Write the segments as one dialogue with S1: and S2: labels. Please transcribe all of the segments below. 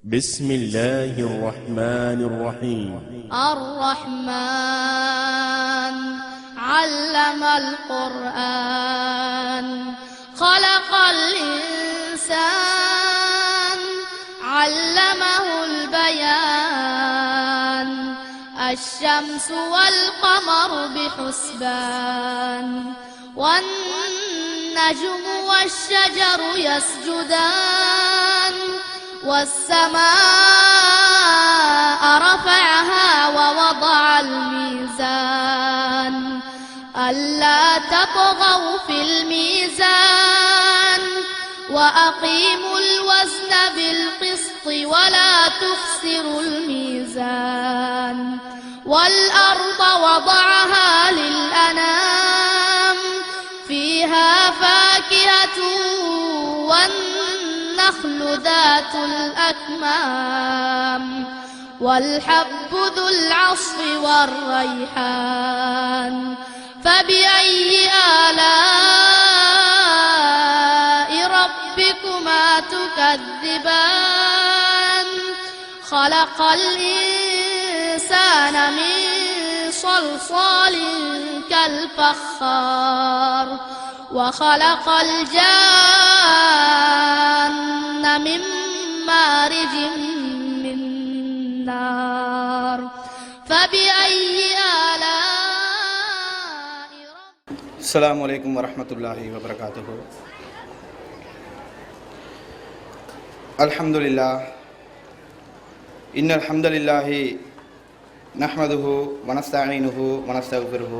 S1: بسم الله الرحمن الرحيم.
S2: الرحمن علم القرآن خلق الإنسان علمه البيان الشمس والقمر بحسبان والنجم والشجر يسجدان والسماء رفعها ووضع الميزان ألا تطغوا في الميزان وأقيموا الوزن بالقسط ولا تخسروا الميزان والأرض وضعها للأنام فيها فاكهة والنخل ذات الأكمام والحب ذو العصف والريحان فبأي آلاء ربكما تكذبان خلق الإنسان من صلصال كالفخار وخلق الجان من مارج من نار فبأي آلاء
S3: السلام عليكم ورحمة الله وبركاته. الحمد لله إن الحمد لله نحمده ونستعينه ونستغفره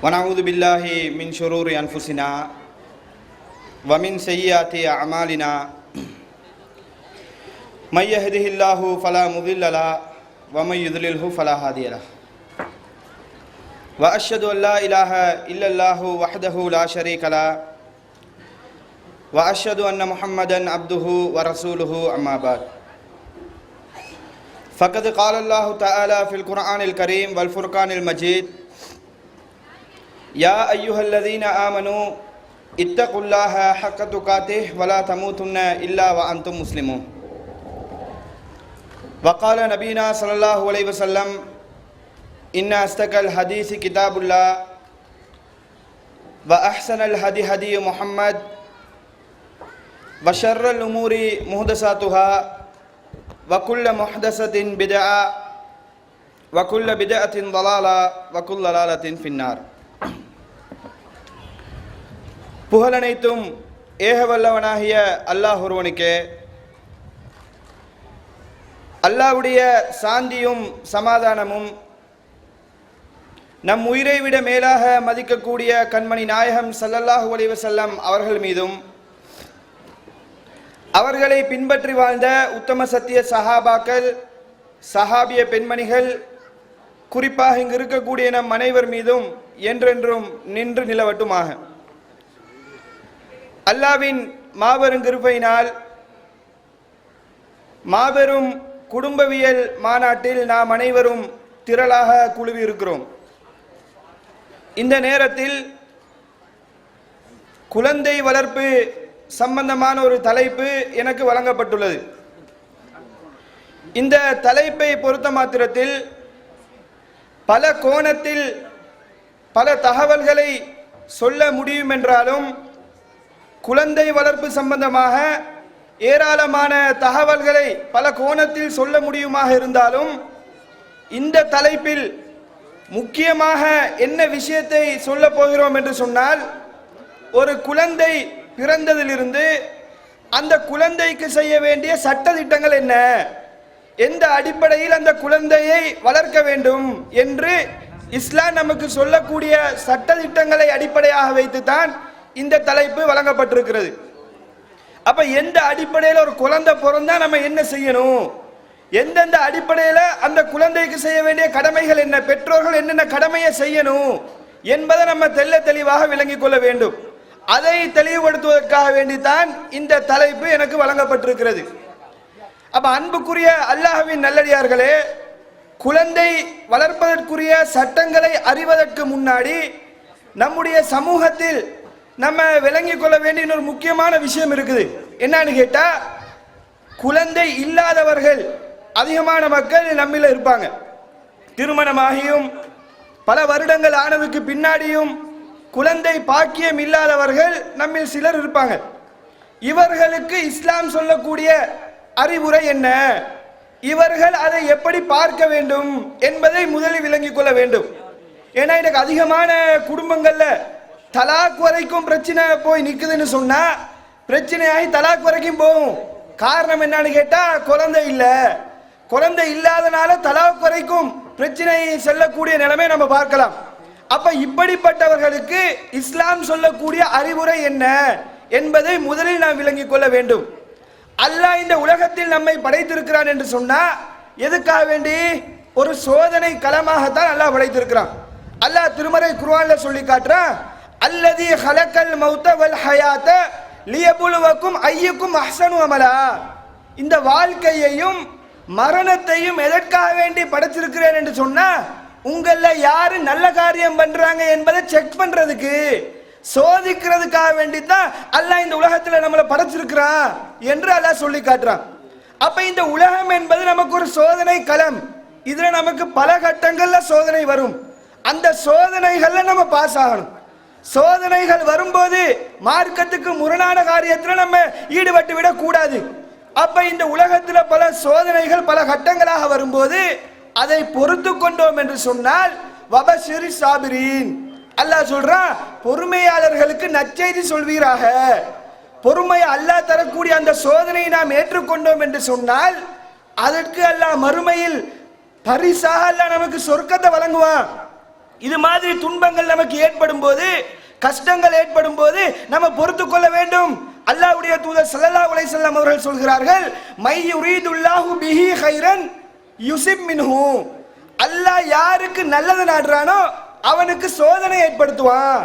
S3: ونعوذ بالله من شرور أنفسنا ومن سيئات أعمالنا من يهده الله فلا مضل له ومن يضلله فلا هادي له وأشهد أن لا إله إلا الله وحده لا شريك له وأشهد أن محمدا عبده ورسوله أما بعد فقد قال الله تعالى في القرآن الكريم والفرقان المجيد يا أيها الذين آمنوا اتقوا الله حق تقاته ولا تموتن إلا وأنتم مسلمون وقال نبينا صلى الله عليه وسلم إن أصدق الحديث كتاب الله وأحسن الهدي هدي محمد وشر الأمور محدثاتها وكل محدثة بدعة وكل بدعة ضلالة وكل ضلالة في النار. புகழனைத்தும் ஏகவல்லவனாகிய அல்லாஹ் ஒருவனுக்கே, அல்லாஹ்வுடைய சாந்தியும் சமாதானமும் நம் உயிரை விட மேலாக மதிக்கக்கூடிய கண்மணி நாயகம் ஸல்லல்லாஹு அலைஹி வஸல்லம் அவர்கள் மீதும் அவர்களை பின்பற்றி வாழ்ந்த உத்தம சத்திய சஹாபாக்கள், சஹாபிய பெண்மணிகள், குறிப்பாக இங்கு இருக்கக்கூடிய நம் அனைவர் மீதும் என்றென்றும் நின்று நிலவட்டுமாக. அல்லாஹ்வின் மாபெரும் கிருபையினால் மாபெரும் குடும்பவியல் மாநாட்டில் நாம் அனைவரும் திரளாக குழுவி இருக்கிறோம். இந்த நேரத்தில் குழந்தை வளர்ப்பு சம்பந்தமான ஒரு தலைப்பு எனக்கு வழங்கப்பட்டுள்ளது. இந்த தலைப்பை பொறுத்த மாத்திரத்தில் பல கோணத்தில் பல தகவல்களை சொல்ல முடியும் என்றாலும், குழந்தை வளர்ப்பு சம்பந்தமாக ஏராளமான தகவல்களை பல கோணத்தில் சொல்ல முடியுமாக இருந்தாலும், இந்த தலைப்பில் முக்கியமாக என்ன விஷயத்தை சொல்ல போகிறோம் என்று சொன்னால், ஒரு குழந்தை பிறந்ததிலிருந்து அந்த குழந்தைக்கு செய்ய வேண்டிய சட்ட திட்டங்கள் என்ன, எந்த அடிப்படையில் அந்த குழந்தையை வளர்க்க வேண்டும் என்று இஸ்லாம் நமக்கு சொல்லக்கூடிய சட்ட திட்டங்களை அடிப்படையாக வைத்துத்தான் இந்த தலைப்பு வழங்கப்பட்டிருக்கிறது. அப்ப எந்த அடிப்படையில் ஒரு குழந்தை பிறந்தா நம்ம என்ன செய்யணும், எந்தெந்த அடிப்படையில் அந்த குழந்தைக்கு செய்ய வேண்டிய கடமைகள் என்ன, பெற்றோர்கள் என்னென்ன கடமையை செய்யணும் என்பதை நம்ம தெள்ள தெளிவாக விளங்கிக் கொள்ள வேண்டும். அதை தெளிவுபடுத்துவதற்காக வேண்டித்தான் இந்த தலைப்பு எனக்கு வழங்கப்பட்டிருக்கிறது. அப்ப அன்புக்குரிய அல்லாஹ்வின் நல்லடியார்களே, குழந்தை வளர்ப்பதற்குரிய சட்டங்களை அறிவதற்கு முன்னாடி நம்முடைய சமூகத்தில் நம்ம விளங்கிக் கொள்ள வேண்டிய ஒரு முக்கியமான விஷயம் இருக்குது. என்னன்னு கேட்டா, குழந்தை இல்லாதவர்கள் அதிகமான மக்கள் நம்மில் இருப்பாங்க. திருமணமாகியும் பல வருடங்கள் ஆனதுக்கு பின்னாடியும் குழந்தை பாக்கியம் இல்லாதவர்கள் நம்மில் சிலர் இருப்பாங்க. இவர்களுக்கு இஸ்லாம் சொல்லக்கூடிய அறிவுரை என்ன, இவர்கள் அதை எப்படி பார்க்க வேண்டும் என்பதை முதலில் விளங்கிக் கொள்ள வேண்டும். ஏன்னா எனக்கு அதிகமான குடும்பங்கள்ல தலாக் வரைக்கும் பிரச்சனை போய் நிக்குதுன்னு சொன்னா பிரச்சனையாகி தலாக் வரைக்கும் போகும். காரணம் என்னன்னு கேட்டா குழந்தை இல்லை, குழந்தை இல்லாதனால தலாக் வரைக்கும் பிரச்சனை செல்லக்கூடிய நிலைமை நம்ம பார்க்கலாம். அப்ப இப்படிப்பட்டவர்களுக்கு இஸ்லாம் சொல்லக்கூடிய அறிவுரை என்ன என்பதை முதலில் நாம் விளங்கிக் கொள்ள வேண்டும். அல்லாஹ் இந்த உலகத்தில் நம்மை படைத்திருக்கிறான் என்று சொன்னா எதுக்காக வேண்டி? ஒரு சோதனை களமாகத்தான் அல்லாஹ் படைத்திருக்கிறான். அல்லாஹ் திருமறை குர்ஆன்ல சொல்லி காட்டுறான், அல்லதி ஹலக்கல் மௌத வல் ஹயாத லியபுலுவக்கும் ஐயுக்கும் அஹ்சனு அமலா. இந்த வாழ்க்கையையும் மரணத்தையும் எதற்காக வேண்டி படைச்சிருக்கிறேன் என்று சொன்னா உங்கள யாரு நல்ல காரியம் பண்றாங்க என்பதை செக் பண்றதுக்கு, சோதிக்கிறதுக்காக வேண்டி தான் அல்லாஹ் இந்த உலகத்துல நம்மளை படைச்சிருக்கிறான் என்று அல்லாஹ் சொல்லி காட்டுறான். அப்ப இந்த உலகம் என்பது நமக்கு ஒரு சோதனை களம். இதுல நமக்கு பல கட்டங்கள்ல சோதனை வரும். அந்த சோதனைகள்ல நம்ம பாஸ் ஆகணும். சோதனைகள் வரும்போது மார்க்கத்துக்கு முரணான காரியத்துல நம்ம ஈடுபட்டு விட கூடாது. அப்ப இந்த உலகத்துல பல சோதனைகள் பல கட்டங்களாக வரும்போது அதை பொறுத்து கொண்டோம் என்று சொன்னால் வபஷிரி சாபிரீன், அல்லாஹ் சொல்றான் பொறுமையாளர்களுக்கு நற்செய்தி சொல்வீராக. பொறுமை அல்லாஹ் தரக்கூடிய அந்த சோதனையை நாம் ஏற்றுக்கொண்டோம் என்று சொன்னால் அதற்கு அல்லாஹ் மறுமையில் பரிசாக அல்லாஹ் நமக்கு சொர்க்கத்தை வழங்குவான். இது மாதிரி துன்பங்கள் நமக்கு ஏற்படும் போது, கஷ்டங்கள் ஏற்படும் போது நம்ம பொறுத்து கொள்ள வேண்டும். அல்லாஹ்வுடைய தூதர் ஸல்லல்லாஹு அலைஹி வஸல்லம் அவர்கள் சொல்கிறார்கள், மை யுரீதுல்லாஹு பிஹி கைரன் யுஸிப் மின்ஹு. அல்லாஹ் யாருக்கு நல்லது நாடுறானோ அவனுக்கு சோதனை ஏற்படுத்துவான்.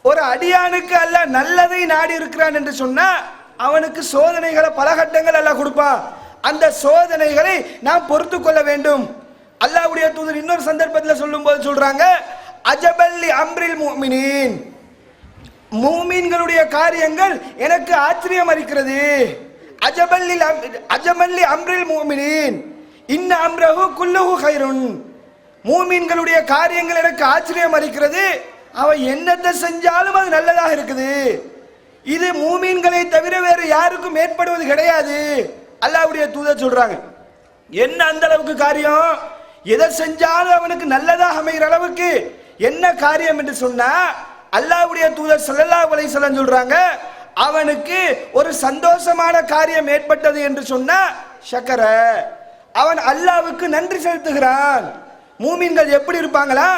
S3: ஒரு அடியானுக்கு அல்லாஹ் நல்லதை நாடி இருக்கிறான் என்று சொன்னா அவனுக்கு சோதனைகளை பல கட்டங்கள் அல்லாஹ் கொடுப்பான். அந்த சோதனைகளை நாம் பொறுத்து கொள்ள வேண்டும். அல்லாஹ்வுடைய தூதர் இன்னொரு சந்தர்ப்பத்தில் சொல்லும்போது சொல்றாங்க, அஜபல்லி அம்ரில் முஃமினீன், மூமின்களுடைய காரியங்கள் எனக்கு ஆச்சரியம் அளிக்கிறது. அஜபல்லி அம்ரில் முஃமினீன் இன்ன அம்ரஹு குல்லுஹு கைருன். மூமின்களுடைய காரியங்கள் எனக்கு ஆச்சரியம் அளிக்கிறது, அவன் என்னத்தை செஞ்சாலும் அது நல்லதாக இருக்குது. இது மூமின்களை தவிர வேறு யாருக்கும் ஏற்படுவது கிடையாது. அல்லாஹ்வுடைய தூதர் சொல்றாங்க. என்ன அந்த அளவுக்கு காரியம்? எதை செஞ்சாலும் அவனுக்கு நல்லதாக அமைகிற அளவுக்கு என்ன காரியம் என்று சொன்னா அல்லாஹ்வுடைய தூதர் ஸல்லல்லாஹு அலைஹி வஸல்லம் சொல்றாங்க, அவனுக்கு ஒரு சந்தோஷமான காரியம் ஏற்பட்டது என்று சொன்னா ஷக்கர, அவன் அல்லாஹ்வுக்கு நன்றி செலுத்துகிறான். மூமின்கள் எப்படி இருப்பாங்களா?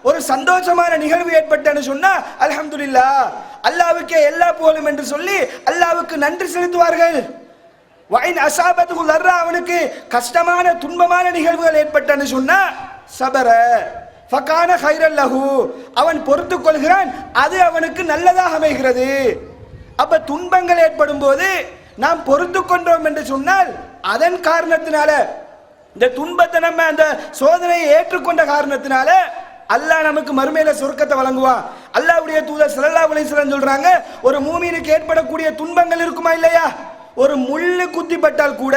S3: ஒரு சந்தோஷமான நிகழ்வு ஏற்பட்டன்னு சொன்னா அல்ஹம்துலில்லாஹ், அல்லாஹ்வுக்கே எல்லா புகழும் என்று சொல்லி அல்லாஹ்வுக்கு நன்றி செலுத்துவார்கள். வைன் அஸாபத்துஹு ஸர்ரா, அவனுக்கு கஷ்டமான துன்பமான நிகழ்வுகள் ஏற்பட்டன்னு சொன்னா சபர ஃபகான கைரல் லஹு, அவன் பொறுத்து கொள்கிறான், அது அவனுக்கு நல்லதாக அமைகிறது. அப்ப துன்பங்கள் ஏற்படும் போது நாம் பொறுத்து கொண்டோம் என்று சொன்னால் அதன் காரணத்தினால, இந்த துன்பத்தை நம்ம அந்த சோதனையை ஏற்றுக்கொண்ட காரணத்தினால அல்லாஹ் நமக்கு மறுமையில சொர்க்கத்தை வழங்குவான். அல்லாஹ்வுடைய தூதர் ஸல்லல்லாஹு அலைஹி வஸல்லம் சொல்றாங்க, ஒரு மூமினுக்கு ஏற்படக்கூடிய துன்பங்கள் இருக்குமா இல்லையா? ஒரு முள்ளு குத்திப்பட்டால் கூட,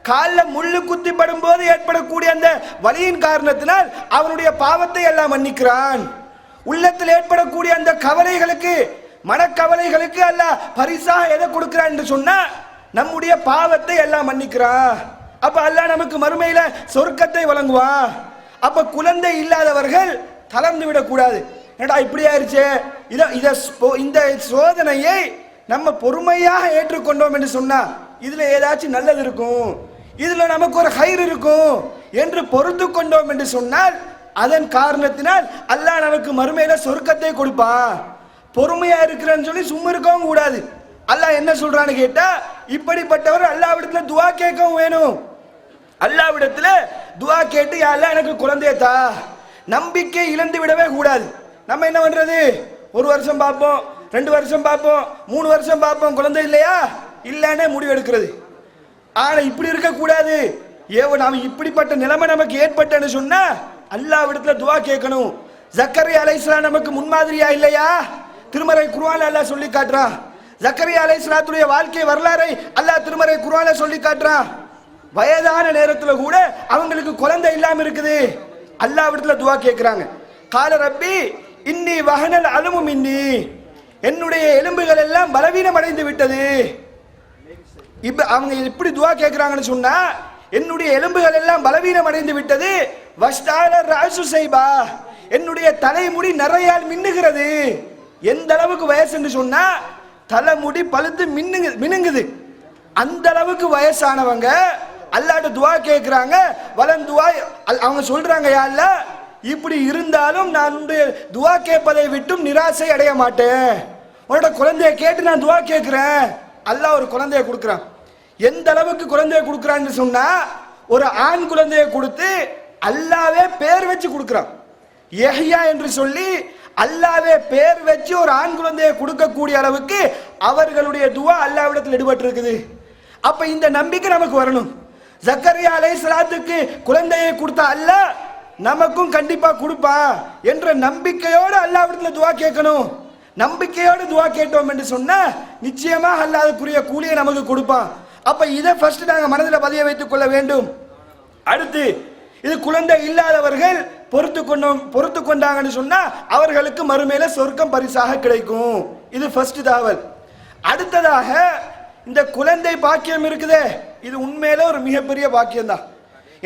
S3: காலில் முள்ளு குத்திப்படும் போது ஏற்படக்கூடிய அந்த வலியின் காரணத்தினால் அவனுடைய பாவத்தை எல்லாம் மன்னிக்கிறான். உள்ளத்தில் ஏற்படக்கூடிய அந்த கவலைகளுக்கு, மனக்கவலைகளுக்கு அல்லாஹ் பரிசாக எதை கொடுக்கிறான் என்று சொன்னா நம்முடைய பாவத்தை எல்லாம் மன்னிக்கிறான். அப்ப அல்லாஹ் நமக்கு மறுமையில சொர்க்கத்தை வழங்குவான். அப்ப குழந்தை இல்லாதவர்கள் தளர்ந்து விடக்கூடாது. ஏடா இப்படி ஆயிடுச்சு, இந்த சோதனையை நம்ம பொறுமையாக ஏற்றுக்கொண்டோம் என்று சொன்னா இதுல ஏதாச்சும் நல்லது இருக்கும், இதுல நமக்கு ஒரு ஹைர் இருக்கும் என்று பொறுத்து கொண்டோம் என்று சொன்னால் அதன் காரணத்தினால் அல்லாஹ் நமக்கு மறுமையில சொர்க்கத்தை கொடுப்பான். பொறுமையா இருக்கிறன்னு சொல்லி சும்மா இருக்கவும் கூடாது. அல்லாஹ் என்ன சொல்றான்னு கேட்டா, இப்படிப்பட்டவர் அல்லாஹ்விடத்துல துஆ கேட்கவும் வேணும். அல்லாஹ்விடத்துல துஆ கேட்டு யா அல்லாஹ் எனக்கு குழந்தையை தா, நம்பிக்கை இழந்து விடவே கூடாது. நம்ம என்ன பண்றது, ஒரு வருஷம் பார்ப்போம், 2 வருஷம் பார்ப்போம், 3 வருஷம் பார்ப்போம், குழந்தை இல்லையா இல்லைன்னே முடிவு எடுக்கிறது. ஆனா இப்படி இருக்க கூடாது. நாம இப்படிப்பட்ட நிலைமை நமக்கு ஏற்பட்டன்னு சொன்னா அல்லாஹ்விடத்துல துஆ கேட்கணும். ஜக்கரியா அலைஹிஸ்ஸலாம் நமக்கு முன்மாதிரியா இல்லையா? திருமறை குர்ஆன்ல அல்லாஹ் சொல்லி காட்டுறான், ஜக்கரியா அலைஹிஸ்ஸலாத்துடைய வாழ்க்கை வரலாறை அல்லாஹ் திருமறை குர்ஆன்ல சொல்லி காட்டுறான். வயதான நேரத்துல கூட அவங்களுக்கு குழந்தை இல்லாம இருக்குது. அல்லாஹ்விடத்துல துஆ கேட்கிறாங்க. கால ரப்பி இன்னி வஹனல் அலமு மின்னி, என்னுடைய எலும்புகள் எல்லாம் பலவீனம் அடைந்து விட்டது. இப்ப அவங்க இப்படி துஆ கேட்கிறாங்கன்னு சொன்னா, என்னுடைய எலும்புகள் எல்லாம் பலவீனம் அடைந்து விட்டது. வஸ்தால ராசு சைபா, என்னுடைய தலைமுடி நிறையால் மின்னுகிறது. எந்த அளவுக்கு வயசுன்னு சொன்னா தலைமுடி பழுத்து மினுங்குது. அந்த அளவுக்கு வயசானவங்க அல்லாஹ்ட்ட துஆ கேட்கிறாங்க. வலன் துஆ, அவங்க சொல்றாங்க, யா அல்லாஹ், இப்படி இருந்தாலும் நான் துஆ கேட்பதை விட்டும் நிராசை அடைய மாட்டேன். உன்னோட குழந்தைய கேட்டு நான் துஆ கேட்கிறேன். அல்லாஹ் ஒரு குழந்தைய கொடுக்குறான். எந்த அளவுக்கு குழந்தைய கொடுக்குறான்னு சொன்னா, ஒரு ஆண் குழந்தைய கொடுத்து அல்லாவே பேர் வச்சு கொடுக்குறான். யஹ்யா என்று சொல்லி அல்லாவே பேர் வச்சு ஒரு ஆண் குழந்தையை கொடுக்கக்கூடிய அளவுக்கு அவர்களுடைய துஆ அல்லாஹ்விடத்தில் ஈடுபட்டு இருக்குது. அப்ப இந்த நம்பிக்கை நமக்கு வரணும். ஜக்கரியா அலைஹிஸ்ஸலாத்துக்கு குழந்தையை கொடுத்த அல்லாஹ் நமக்கும் கண்டிப்பா கொடுப்பான் என்ற நம்பிக்கையோடு அல்லாஹ்விடத்தில் துஆ கேட்கணும். நம்பிக்கையோடு துஆ கேட்டோம் என்று சொன்னா நிச்சயமா அல்லாஹ் அதுக்குரிய கூலியை நமக்கு கொடுப்பான். அப்ப இதை ஃபர்ஸ்ட் நாங்க மனதில் பதிய வைத்துக் கொள்ள வேண்டும். அடுத்து, இது குழந்தை இல்லாதவர்கள் பொறுத்து கொண்டாங்கன்னு சொன்னா அவர்களுக்கு மறுமையில சொர்க்கம் பரிசாக கிடைக்கும். இது ஃபர்ஸ்ட் தகவல். அடுத்ததாக, இந்த குழந்தை பாக்கியம் இருக்குதே, இது உண்மையில ஒரு மிகப்பெரிய பாக்கியம் தான்.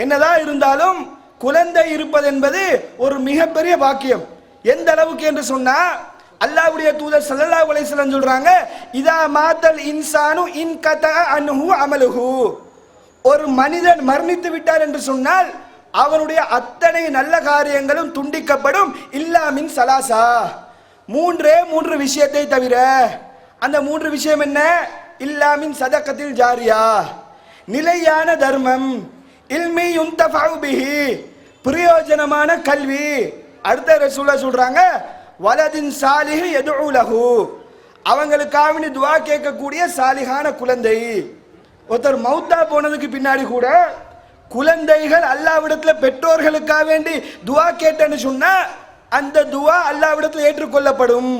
S3: என்னதான் இருந்தாலும் குழந்தை இருப்பது என்பது ஒரு மிகப்பெரிய பாக்கியம். எந்த அளவுக்கு என்று சொன்னா, அல்லாஹ்வுடைய தூதர் ஸல்லல்லாஹு அலைஹி வஸல்லம் சொல்றாங்க, இதா மாத்தல் இன்சானு இன் கதஅ அன்ஹு அமலுஹு, ஒரு மனிதன் மரணித்து விட்டார் என்று சொன்னால் அவனுடைய அத்தனை நல்ல காரியங்களும் துண்டிக்கப்படும். இல்லா மின் சலாசா, மூன்று விஷயத்தை தவிர. அந்த மூன்று விஷயம் என்ன? இல்லா மின் சதகத்தில் ஜாரியா, நிலையான தர்மம், இல்மி யுன்தஃபஉ பிஹி, பிரயோஜனமான கல்வி. அடுத்த ரசூலுல்லாஹ் சொல்றாங்க, வலதின் சாலிஹ் யதுஉ லஹு, அவங்களுக்காக துஆ கேட்கக்கூடிய சாலிஹான குழந்தை. ஒருத்தர் மௌத்தா போனதுக்கு பின்னாடி கூட குழந்தைகள் அல்லாஹ்விடத்தில் பெற்றோர்களுக்காக வேண்டி துஆ கேட்டேன்னு சொன்னா அந்த துஆ அல்லாஹ்விடத்தில் ஏற்றுக்கொள்ளப்படும்.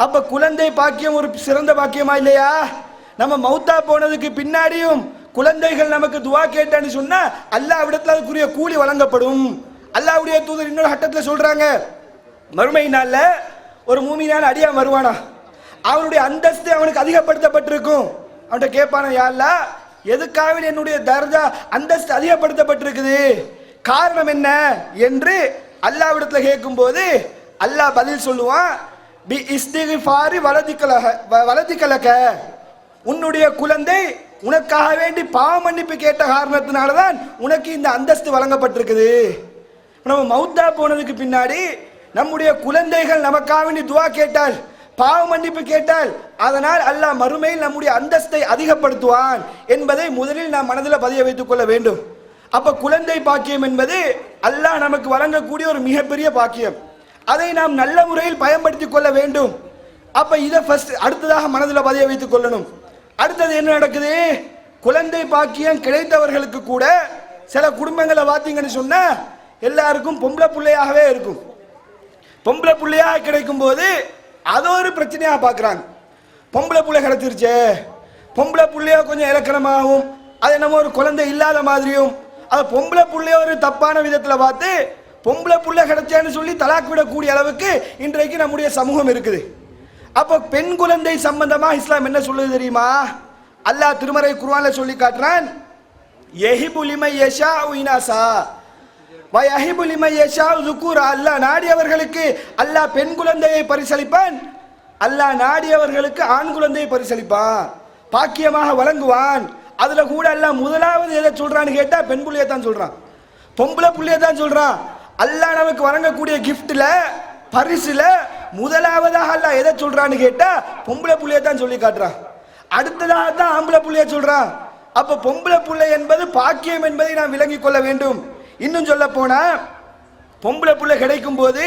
S3: அப்ப குழந்தை பாக்கியம் ஒரு சிறந்த பாக்கியமா இல்லையா? நம்ம மௌத்தா போனதுக்கு பின்னாடியும் குழந்தைகள் நமக்கு துஆ கேட்டேன்னு சொன்னா அல்லாஹ்விடத்தில் அதுக்குரிய கூலி வழங்கப்படும். அல்லாஹ்வுடைய தூதர் இன்னொரு ஹட்டத்தில் சொல்றாங்க, மறுமை நாள்ல ஒரு மூமினான அடியான் வருவானா, அவனுடைய அந்தஸ்து அவனுக்கு அதிகப்படுத்தப்பட்டிருக்கும். அவன்கிட்ட கேட்பானா, யா அல்லாஹ், எதுக்காக என்னுடைய தர்ஜா அந்தஸ்து அதிகப்படுத்தப்பட்டிருக்குது, காரணம் என்ன என்று அல்லாஹ்விடத்தில் கேட்கும்போது அல்லாஹ் பதில் சொல்லுவான், பி இஸ்திக்ஃபாரி வலதிகலக, உன்னுடைய குழந்தை உனக்காக வேண்டி பாவ மன்னிப்பு கேட்ட காரணத்தினால தான் உனக்கு இந்த அந்தஸ்து வழங்கப்பட்டிருக்குது. நம்ம மௌத்தா போனதுக்கு பின்னாடி நம்முடைய குழந்தைகள் நமக்காக வேண்டி துஆ கேட்டால், பாவ மன்னிப்பு கேட்டால், அதனால் அல்லாஹ் மறுமையில் நம்முடைய அந்தஸ்தை அதிகப்படுத்துவான் என்பதை முதலில் நாம் மனதில் பதிய வைத்துக் கொள்ள வேண்டும். அப்ப குழந்தை பாக்கியம் என்பது அல்லாஹ் நமக்கு வழங்கக்கூடிய ஒரு மிகப்பெரிய பாக்கியம். அதை நாம் நல்ல முறையில் பயன்படுத்திக் கொள்ள வேண்டும். அப்ப இதை ஃபர்ஸ்ட் அடுத்ததாக மனதில் பதிய வைத்துக் கொள்ளணும். அடுத்தது என்ன நடக்குது? குழந்தை பாக்கியம் கிடைத்தவர்களுக்கு கூட சில குடும்பங்களை பார்த்தீங்கன்னு சொன்னா எல்லாருக்கும் பொம்பளை பிள்ளையாகவே இருக்கும். பொம்பளை பிள்ளையாக கிடைக்கும் போது அது ஒரு பிரச்சனையாக பார்க்குறாங்க. பொம்பளை பிள்ளை கிடைச்சிருச்சே, பொம்பளை பிள்ளைய கொஞ்சம் இலக்கணமாகவும் அது என்னமோ ஒரு குழந்தை இல்லாத மாதிரியும், அது பொம்பளை பிள்ளைய ஒரு தப்பான விதத்தில் பார்த்து பொம்பளை பிள்ளை கிடைச்சேன்னு சொல்லி தலாக் விடக்கூடிய அளவுக்கு இன்றைக்கு நம்முடைய சமூகம் இருக்குது. அப்போ பெண் குழந்தை சம்பந்தமா இஸ்லாம் என்ன சொல்லுது தெரியுமா? அல்லாஹ் திருமறை குர்ஆன்ல சொல்லி காட்டுறான், யஹிபு லிமன் யஷாஉ இனாசா வ யஹிபு லிமன் யஷாஉ ஸுகூரா, அல்லாஹ் நாடியவர்களுக்கு அல்லாஹ் பெண் குழந்தையை பரிசளிப்பான், அல்லாஹ் நாடியவர்களுக்கு ஆண் குழந்தையை பரிசளிப்பான், பாக்கியமாக வழங்குவான். அதுல கூட அல்லாஹ் முதலாவது எதை சொல்றான்னு கேட்டா பெண் புள்ளையை தான் சொல்றான், பொம்பளை புள்ளையை தான் சொல்றான். அல்லாஹ் நமக்கு வழங்கக்கூடிய கிஃப்ட்ல பரிசுல முதலாவதாக அல்லாஹ் எதை சொல்றான்னு கேட்டா பொம்பளை புள்ளையை தான் சொல்லி காட்டுறான். அடுத்ததாக தான் ஆம்பளை புள்ளைய சொல்றான். அப்ப பொம்பளை புள்ளை என்பது பாக்கியம் என்பதை நாம் விளங்கிக் கொள்ள வேண்டும். இன்னும் சொல்ல போனா பொம்பளை புள்ளை கிடைக்கும் போது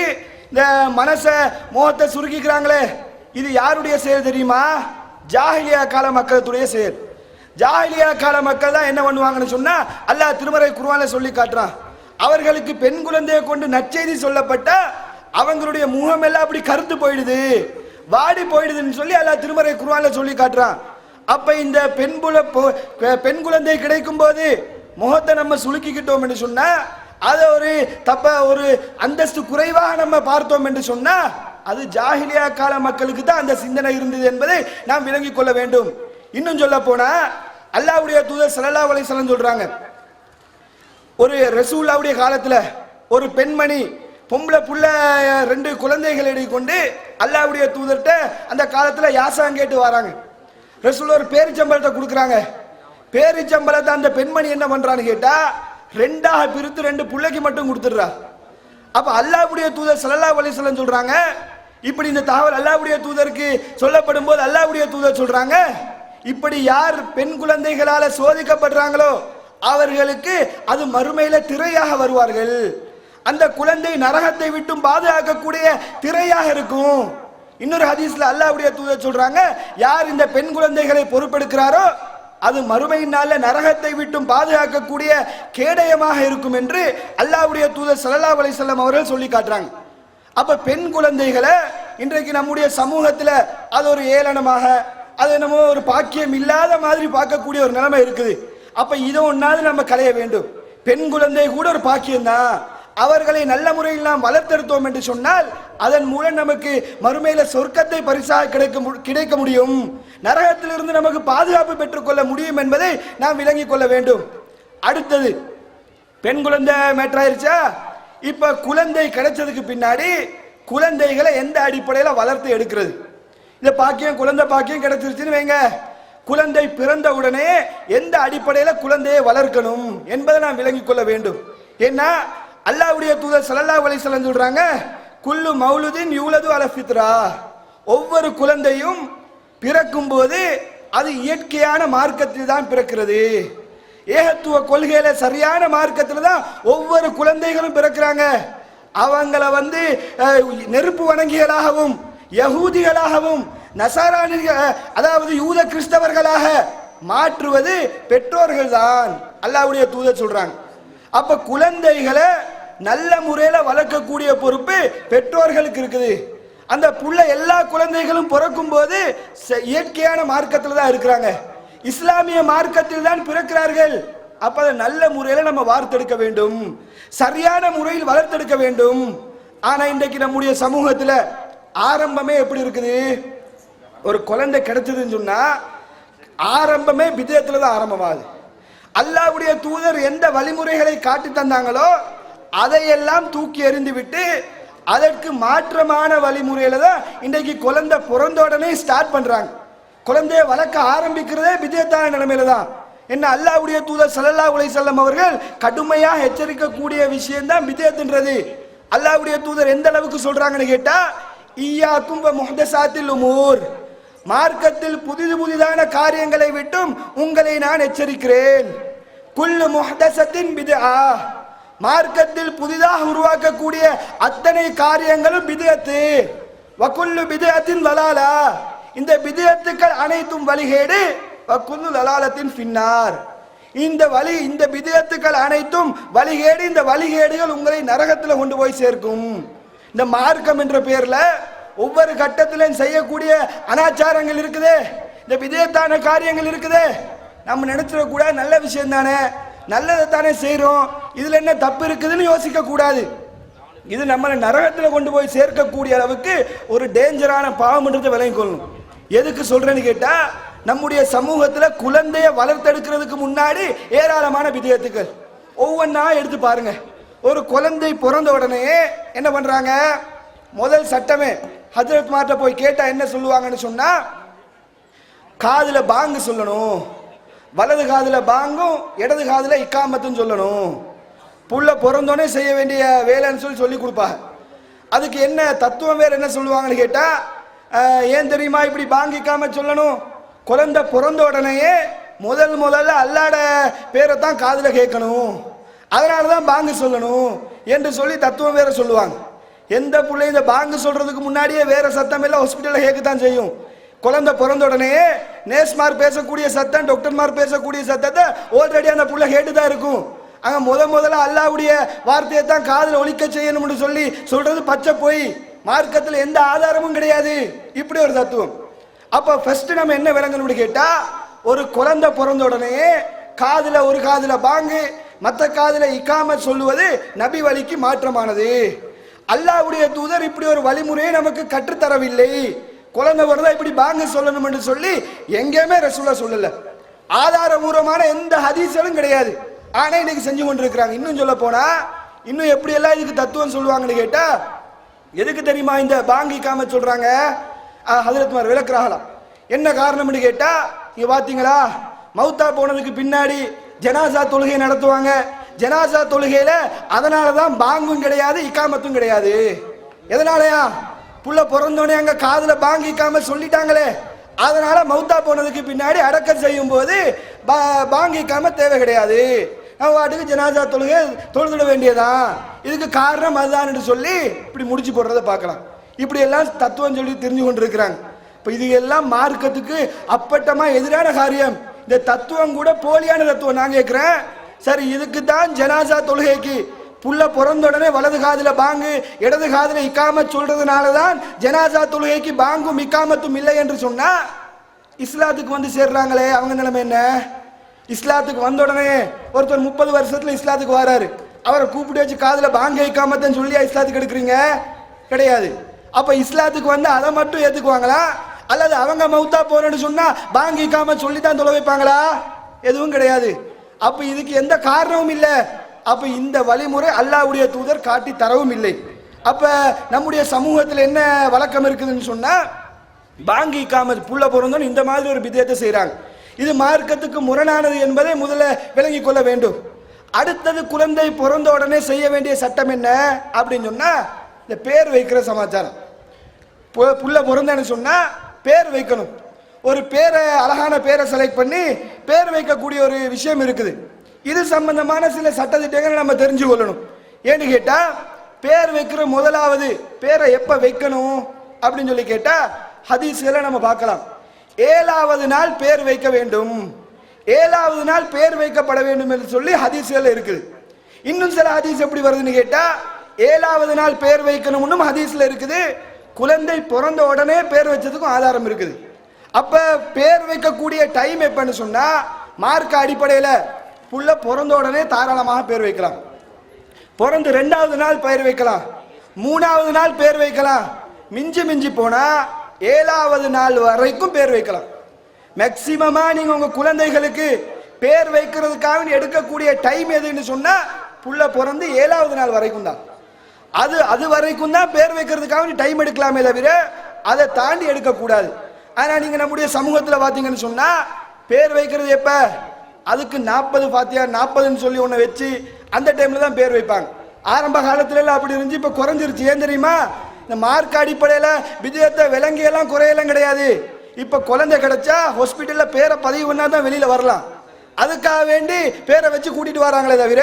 S3: இந்த மனச மோகத்தை சுருக்கிக்கிறாங்களே, இது யாருடைய செயல் தெரியுமா? ஜாஹிலியா கால மக்களுடைய செயல். ஜாஹிலியா கால மக்கள் தான் என்ன பண்ணுவாங்கன்னு சொன்னா அல்லாஹ் திருமறை குர்ஆன்ல சொல்லி காட்டுறான், அவர்களுக்கு பெண் குழந்தையை கொண்டு நற்செய்தி சொல்லப்பட்ட அவங்களுடைய முகம் எல்லாம் அப்படி கருத்து போயிடுது, வாடி போயிடுதுன்னு சொல்லி அல்லாஹ் திருமறை குர்ஆன்ல சொல்லி காட்டுறான். அப்ப இந்த பெண் குழந்தை கிடைக்கும் போது முகத்தை நம்ம சுளுக்கிக்கிட்டோம் என்று சொன்னா, அதை ஒரு அந்தஸ்து குறைவாக நம்ம பார்த்தோம் என்று சொன்னா, அது ஜாஹிலியா கால மக்களுக்கு தான் அந்த சிந்தனை இருந்தது என்பதை நாம் விளங்கிக் கொள்ள வேண்டும். இன்னும் சொல்ல போனா அல்லாஹ்வுடைய தூதர் ஸல்லல்லாஹு அலைஹி வஸல்லம் சொல்றாங்க, ஒரு ரசூலுல்லாஹ்வுடைய காலத்துல ஒரு பெண்மணி பொம்பளை புள்ள 2 குழந்தைகளை கொண்டு அல்லாஹ்வுடைய தூதர்கிட்ட அந்த காலத்துல யாசகம் கேட்டு வராங்க. ரசூல் ஒரு பேரிச்சம்பழத்தை கொடுக்குறாங்க. பேரிச்சம்பழத்தை அந்த பெண்மணி என்ன பண்றான்னு கேட்டா 2ஆக பிரித்து 2 பிள்ளைக்கு மட்டும் கொடுத்துடுறா. அப்ப அல்லாஹ்வுடைய தூதர் ஸல்லல்லாஹு அலைஹி வஸல்லம் சொல்றாங்க, இப்படி இந்த தகவல் அல்லாஹ்வுடைய தூதருக்கு சொல்லப்படும் போது அல்லாஹ்வுடைய தூதர் சொல்றாங்க, இப்படி யார் பெண் குழந்தைகளால சோதிக்கப்படுறாங்களோ அவர்களுக்கு அது மறுமையில திரையாக வருவார்கள். அந்த குழந்தை நரகத்தை விட்டும் பாதுகாக்கக்கூடிய திரையாக இருக்கும். இன்னொரு ஹதீஸ்ல அல்லாஹ்வுடைய தூதர் சொல்றாங்க, யார் இந்த பெண் குழந்தைகளை பொறுப்பெடுக்கிறாரோ அது மறுமையினால நரகத்தை விட்டும் பாதுகாக்கக்கூடிய கேடயமாக இருக்கும் என்று அல்லாஹ்வுடைய தூதர் ஸல்லல்லாஹு அலைஹி வஸல்லம் அவர்கள் சொல்லி காட்டுறாங்க. அப்ப பெண் குழந்தைகளை இன்றைக்கு நம்முடைய சமூகத்துல அது ஒரு ஏளனமாக, அது என்னமோ ஒரு பாக்கியம் இல்லாத மாதிரி பார்க்கக்கூடிய ஒரு நிலைமை இருக்குது. அப்ப இதை ஒன்னாவது நம்ம களைய வேண்டும். பெண் குழந்தை கூட ஒரு பாக்கியம் தான். அவர்களை நல்ல முறையில் நாம் வளர்த்தெடுத்தோம் என்று சொன்னால் அதன் மூலம் நமக்கு மறுமையில சொர்க்கத்தை பரிசாக கிடைக்க முடியும், நரகத்திலிருந்து நமக்கு பாதுகாப்பு பெற்றுக்கொள்ள முடியும் என்பதை நாம் விளங்கிக் கொள்ள வேண்டும். அடுத்தது பெண் குழந்தை மேட்டராயிருச்சா. இப்ப குழந்தை கிடைச்சதுக்கு பின்னாடி குழந்தைகளை எந்த அடிப்படையில வளர்த்து எடுக்கிறது? இந்த பாக்கியம் குழந்தை பாக்கியம் கிடைச்சிருச்சுன்னு வைங்க, குழந்தை பிறந்த உடனே எந்த அடிப்படையில குழந்தையை வளர்க்கணும் என்பதை நாம் விளங்கிக் கொள்ள வேண்டும். ஏன்னா அல்லாஹ்வுடைய தூதர் ஸல்லல்லாஹு அலைஹி வஸல்லம் சொல்றாங்க, குல்லு மௌலுதின் யூலது அலா ஃபித்ரா, ஒவ்வொரு குழந்தையும் பிறக்கும் போது அது இயற்கையான மார்க்கத்தில் தான் பிறக்கிறது. ஏகத்துவ கொள்கையில சரியான மார்க்கத்தில் தான் ஒவ்வொரு குழந்தைகளும் பிறக்கிறாங்க. அவங்கள நெருப்பு வணங்கிகளாகவும் யகூதிகளாகவும் நசாரானிகள் அதாவது யூத கிறிஸ்தவர்களாக மாற்றுவது பெற்றோர்கள் தான் அல்லாஹ்வுடைய தூதர் சொல்றாங்க. அப்ப குழந்தைகளை நல்ல முறையில வளர்க்கக்கூடிய பொறுப்பு பெற்றோர்களுக்கு இருக்குது. அந்த புள்ள எல்லா குழந்தைகளும் பிறக்கும் போது இயற்கையான மார்க்கத்தில் தான் இருக்கிறாங்க, இஸ்லாமிய மார்க்கத்தில் தான் பிறக்கிறார்கள். அப்ப அதை நல்ல முறையில நம்ம வார்த்தெடுக்க வேண்டும், சரியான முறையில் வளர்த்தெடுக்க வேண்டும். ஆனா இன்றைக்கு நம்முடைய சமூகத்துல ஆரம்பமே எப்படி இருக்குது? ஒரு குழந்தை கிடைச்சதுன்னு சொன்னா ஆரம்பமே பிதத்துல தான் ஆரம்பமாகுது. அல்லாஹ்வுடைய தூதர் எந்த வழிமுறைகளை காட்டி தந்தாங்களோ அதையெல்லாம் தூக்கி எறிந்து விட்டு அதற்கு மாற்றமான வழிமுறையில தான் இன்றைக்கு குழந்தை பிறந்த உடனே ஸ்டார்ட் பண்றாங்க. குழந்தைய வளர்க்க ஆரம்பிக்கிறதே பிதத்தான நிலைமையில தான். என்ன அல்லாஹ்வுடைய தூதர் ஸல்லல்லாஹு அலைஹி வஸல்லம் அவர்கள் கடுமையாக எச்சரிக்கக்கூடிய விஷயம் தான் பிதத்ன்றது. அல்லாஹ்வுடைய தூதர் எந்த அளவுக்கு சொல்றாங்கன்னு கேட்டா, ஈயாக்கும் வ முஹ்தஸாத்தில் உமூர், மார்க்கத்தில் புதிதான காரியங்களை விட்டும் உங்களை நான் எச்சரிக்கிறேன். குல்லு முஹ்தஸத்தின் பித்ஆ, மார்க்கத்தில் புதிதாக உருவாக்கக்கூடிய அத்தனை காரியங்களும் பித்அத்து. வ குல்லு பித்அத்தின் லலாலா, இந்த பித்அத்துக்கள் அனைத்தும் வழிகேடு. வ குல்லு லலாலத்தின் ஃபின்னார், இந்த பித்அத்துக்கள் அனைத்தும் வழிகேடு, இந்த வழிகேடுகள் உங்களை நரகத்தில் கொண்டு போய் சேர்க்கும். இந்த மார்க்கம் என்ற பெயர்ல ஒவ்வொரு கட்டத்திலும் செய்யக்கூடிய அனாச்சாரங்கள் இருக்குதே, இந்த விதத்தான காரியங்கள் இருக்குதே, நம்ம நினைச்சிடக்கூடாது நல்ல விஷயம் தானே, நல்லதை தானே செய்கிறோம், இதில் என்ன தப்பு இருக்குதுன்னு யோசிக்க கூடாது. இது நம்மளை நரகத்தில் கொண்டு போய் சேர்க்கக்கூடிய அளவுக்கு ஒரு டேஞ்சரான பாவம்ன்றதை விளங்கிக் கொள்ளணும். எதுக்கு சொல்றேன்னு கேட்டா, நம்முடைய சமூகத்தில் குழந்தைய வளர்த்தெடுக்கிறதுக்கு முன்னாடி ஏராளமான விதத்துக்கள் ஒவ்வொன்றா எடுத்து பாருங்க. ஒரு குழந்தை பிறந்த உடனே என்ன பண்றாங்க? முதல் சட்டமே ஹஜ்ரத் மாட்ட போய் கேட்டா என்ன சொல்லுவாங்கன்னு சொன்னா, காதுல பாங்கு சொல்லணும், வலது காதுல பாங்கும் இடது காதுல இக்காமத்தும் சொல்லணும். புள்ள பிறந்தோடனே செய்ய வேண்டிய வேலைன்னு சொல்லி கொடுப்பாங்க. அதுக்கு என்ன தத்துவம் வேற என்ன சொல்லுவாங்கன்னு கேட்டா, ஏன் தெரியுமா இப்படி பாங்கு இக்காம சொல்லணும்? குழந்தை பிறந்த உடனேயே முதல்ல அல்லாட பேரை தான் காதுல கேட்கணும், அதனாலதான் பாங்கு சொல்லணும் என்று சொல்லி தத்துவம் வேற சொல்லுவாங்க. எந்த பிள்ளை இந்த பாங்கு சொல்றதுக்கு முன்னாடியே வேற சத்தம் எல்லாம் ஹாஸ்பிட்டல்ல கேட்கத்தான் செய்யும். குழந்தை பிறந்த உடனே நேஸ்மார் பேசக்கூடிய சத்தம், டாக்டர்மார் பேசக்கூடிய சத்தத்தை ஆல்ரெடி அந்த புள்ள கேட்டுதான் இருக்கும். அங்க முதல்ல அல்லாஹ்வுடைய வார்த்தையை தான் காதுல ஒலிக்க செய்யணும்னு சொல்றது பச்சை போய். மார்க்கத்தில் எந்த ஆதாரமும் கிடையாது. இப்படி ஒரு தத்துவம். அப்ப ஃபர்ஸ்ட் நம்ம என்ன விளங்கணும்னு கேட்டா, ஒரு குழந்தை பிறந்த உடனே காதுல ஒரு காதுல பாங்கு, மற்ற காதுல இக்காமத் சொல்லுவது நபி வழிக்கு மாற்றமானது. அல்லாஹ்வுடைய தூதர் இப்படி ஒரு வழிமுறையை நமக்கு கற்றுத்தரவில்லை. குழந்தை பிறந்தா இப்படி பாங்கு சொல்லணும் என்று சொல்லி எங்கேயுமே ரசூலுல்லாஹ் சொல்லல. ஆதாரபூர்வமான எந்த ஹதீஸும் கிடையாது. ஆனா இன்னைக்கு செஞ்சு கொண்டிருக்கிறாங்க. இன்னும் சொல்ல போனா இன்னும் எப்படி எல்லாம் இதுக்கு தத்துவம் சொல்லுவாங்கன்னு கேட்டா, எதுக்கு தெரியுமா இந்த பாங்கி இக்காமத் சொல்றாங்க? ஹஜ்ரத்மார் விளக்குறாங்களாம். என்ன காரணம்னு கேட்டா, நீங்க பாத்தீங்களா, மௌத்தா போனதுக்கு பின்னாடி ஜனாசா தொழுகை நடத்துவாங்க. ஜனாசா தொழுகையில அதனாலதான் பாங்கும் கிடையாது, இக்காமத்தும் கிடையாது. எதனாலயா? புள்ள பிறந்தோடனே அங்க காதுல பாங்கு இக்காமத் சொல்லிட்டாங்களே, அதனால மௌத்தா போனதுக்கு பின்னாடி அடக்கம் செய்யும் போது பாங்கு இக்காமத் தேவை கிடையாது, நம்ம வாட்டுக்கு ஜனாசா தொழுகை தொழுதுட வேண்டியதான். இதுக்கு காரணம் அதுதான் என்று சொல்லி இப்படி முடிச்சு போடுறத பார்க்கலாம். இப்படி எல்லாம் தத்துவம் சொல்லி தெரிஞ்சு கொண்டு இருக்கிறாங்க. இப்ப இது எல்லாம் மார்க்கத்துக்கு அப்பட்டமா எதிரான காரியம். இந்த தத்துவம் கூட போலியான தத்துவம். நான் கேட்கிறேன், சரி இதுக்கு தான் ஜனாசா தொழுகைக்கு புள்ள பிறந்த உடனே வலது காதுல பாங்கு இடது காதுல இக்காமத் சொல்றதுனாலதான் ஜனாசா தொழுகைக்கு பாங்கும் இக்காமத்தும் இல்லை என்று சொன்னா, இஸ்லாத்துக்கு வந்து சேர்றாங்களே அவங்க நிலைமை என்ன? இஸ்லாத்துக்கு வந்த உடனே ஒருத்தர் 30 வருஷத்துல இஸ்லாத்துக்கு வராரு, அவரை கூப்பிட்டு வச்சு காதுல பாங்க இக்காமத்தான் சொல்லியா இஸ்லாத்துக்கு எடுக்கிறீங்க? கிடையாது. அப்ப இஸ்லாத்துக்கு வந்து அதை மட்டும் ஏத்துக்குவாங்களா, அல்லது அவங்க மௌத்தா போறேன்னு சொன்னா பாங்க இக்காமத் சொல்லி தான் தொலை வைப்பாங்களா? எதுவும் கிடையாது. அப்ப இதுக்கு எந்த காரணமும் இல்லை. அப்ப இந்த வழிமுறை அல்லாஹ்வுடைய தூதர் காட்டி தரவும் இல்லை. அப்ப நம்முடைய சமூகத்தில் என்ன வழக்கம் இருக்குதுன்னு சொன்னா, பாங்கி இக்காமத் புள்ள பிறந்தோன்னு இந்த மாதிரி ஒரு பிதத்தை செய்யறாங்க. இது மார்க்கத்துக்கு முரணானது என்பதை முதல்ல விளங்கிக் கொள்ள வேண்டும். அடுத்தது, குழந்தை பிறந்த உடனே செய்ய வேண்டிய சட்டம் என்ன அப்படின்னு சொன்னா, இந்த பேர் வைக்கிற சமாச்சாரம். புள்ள பிறந்தன்னு சொன்னா பேர் வைக்கணும். ஒரு பேரை, அழகான பேரை செலக்ட் பண்ணி பேர் வைக்கக்கூடிய ஒரு விஷயம் இருக்குது. இது சம்பந்தமான சில சட்டத்திட்டங்களை நம்ம தெரிஞ்சு கொள்ளணும். ஏன்னு கேட்டா, பேர் வைக்கிற முதலாவது பேரை எப்ப வைக்கணும் அப்படின்னு சொல்லி கேட்டா, ஹதீஸ்களை நம்ம பார்க்கலாம். 7வது நாள் பேர் வைக்க வேண்டும், 7வது நாள் பேர் வைக்கப்பட வேண்டும் என்று சொல்லி ஹதீஸ்கள் இருக்குது. இன்னும் சில ஹதீஸ் எப்படி வருதுன்னு கேட்டா, 7வது நாள் பேர் வைக்கணும்னு ஹதீஸ்ல இருக்குது. குழந்தை பிறந்த உடனே பேர் வச்சதுக்கும் ஆதாரம் இருக்குது. அப்ப பேர் வைக்கக்கூடிய டைம் எப்பன்னு சொன்னா, மார்க்க அடிப்படையில புள்ள பிறந்த உடனே தாராளமாக பேர் வைக்கலாம். பிறந்து 2வது நாள் பேர் வைக்கலாம், 3வது நாள் பேர் வைக்கலாம். மிஞ்சி மிஞ்சி போனா 7வது நாள் வரைக்கும் பேர் வைக்கலாம். மேக்சிமமா நீங்க உங்க குழந்தைகளுக்கு பேர் வைக்கிறதுக்காக எடுக்கக்கூடிய டைம் எதுன்னு சொன்னா, புள்ள பிறந்து 7வது நாள் வரைக்கும் தான். அது வரைக்கும் தான் பேர் வைக்கிறதுக்காக டைம் எடுக்கலாமே தவிர அதை தாண்டி எடுக்கக்கூடாது. ஆனா நீங்க நம்முடைய சமூகத்தில் பார்த்தீங்கன்னு சொன்னா, பேர் வைக்கிறது எப்ப? அதுக்கு 40 ஃபாத்தியா 40ன்னு சொல்லி ஒன்று வச்சு அந்த டைம்ல தான் பேர் வைப்பாங்க. ஆரம்ப காலத்துல எல்லாம் அப்படி இருந்துச்சு, இப்ப குறைஞ்சிருச்சு. ஏன் தெரியுமா? இந்த மார்க் அடிப்படையில விஜயத்தை விலங்கியெல்லாம் குறையெல்லாம் கிடையாது. இப்ப குழந்தை கிடைச்சா ஹாஸ்பிட்டல்ல பேரை பதிவு பண்ணா தான் வெளியில வரலாம். அதுக்காக வேண்டி பேரை வச்சு கூட்டிட்டு வராங்களே தவிர,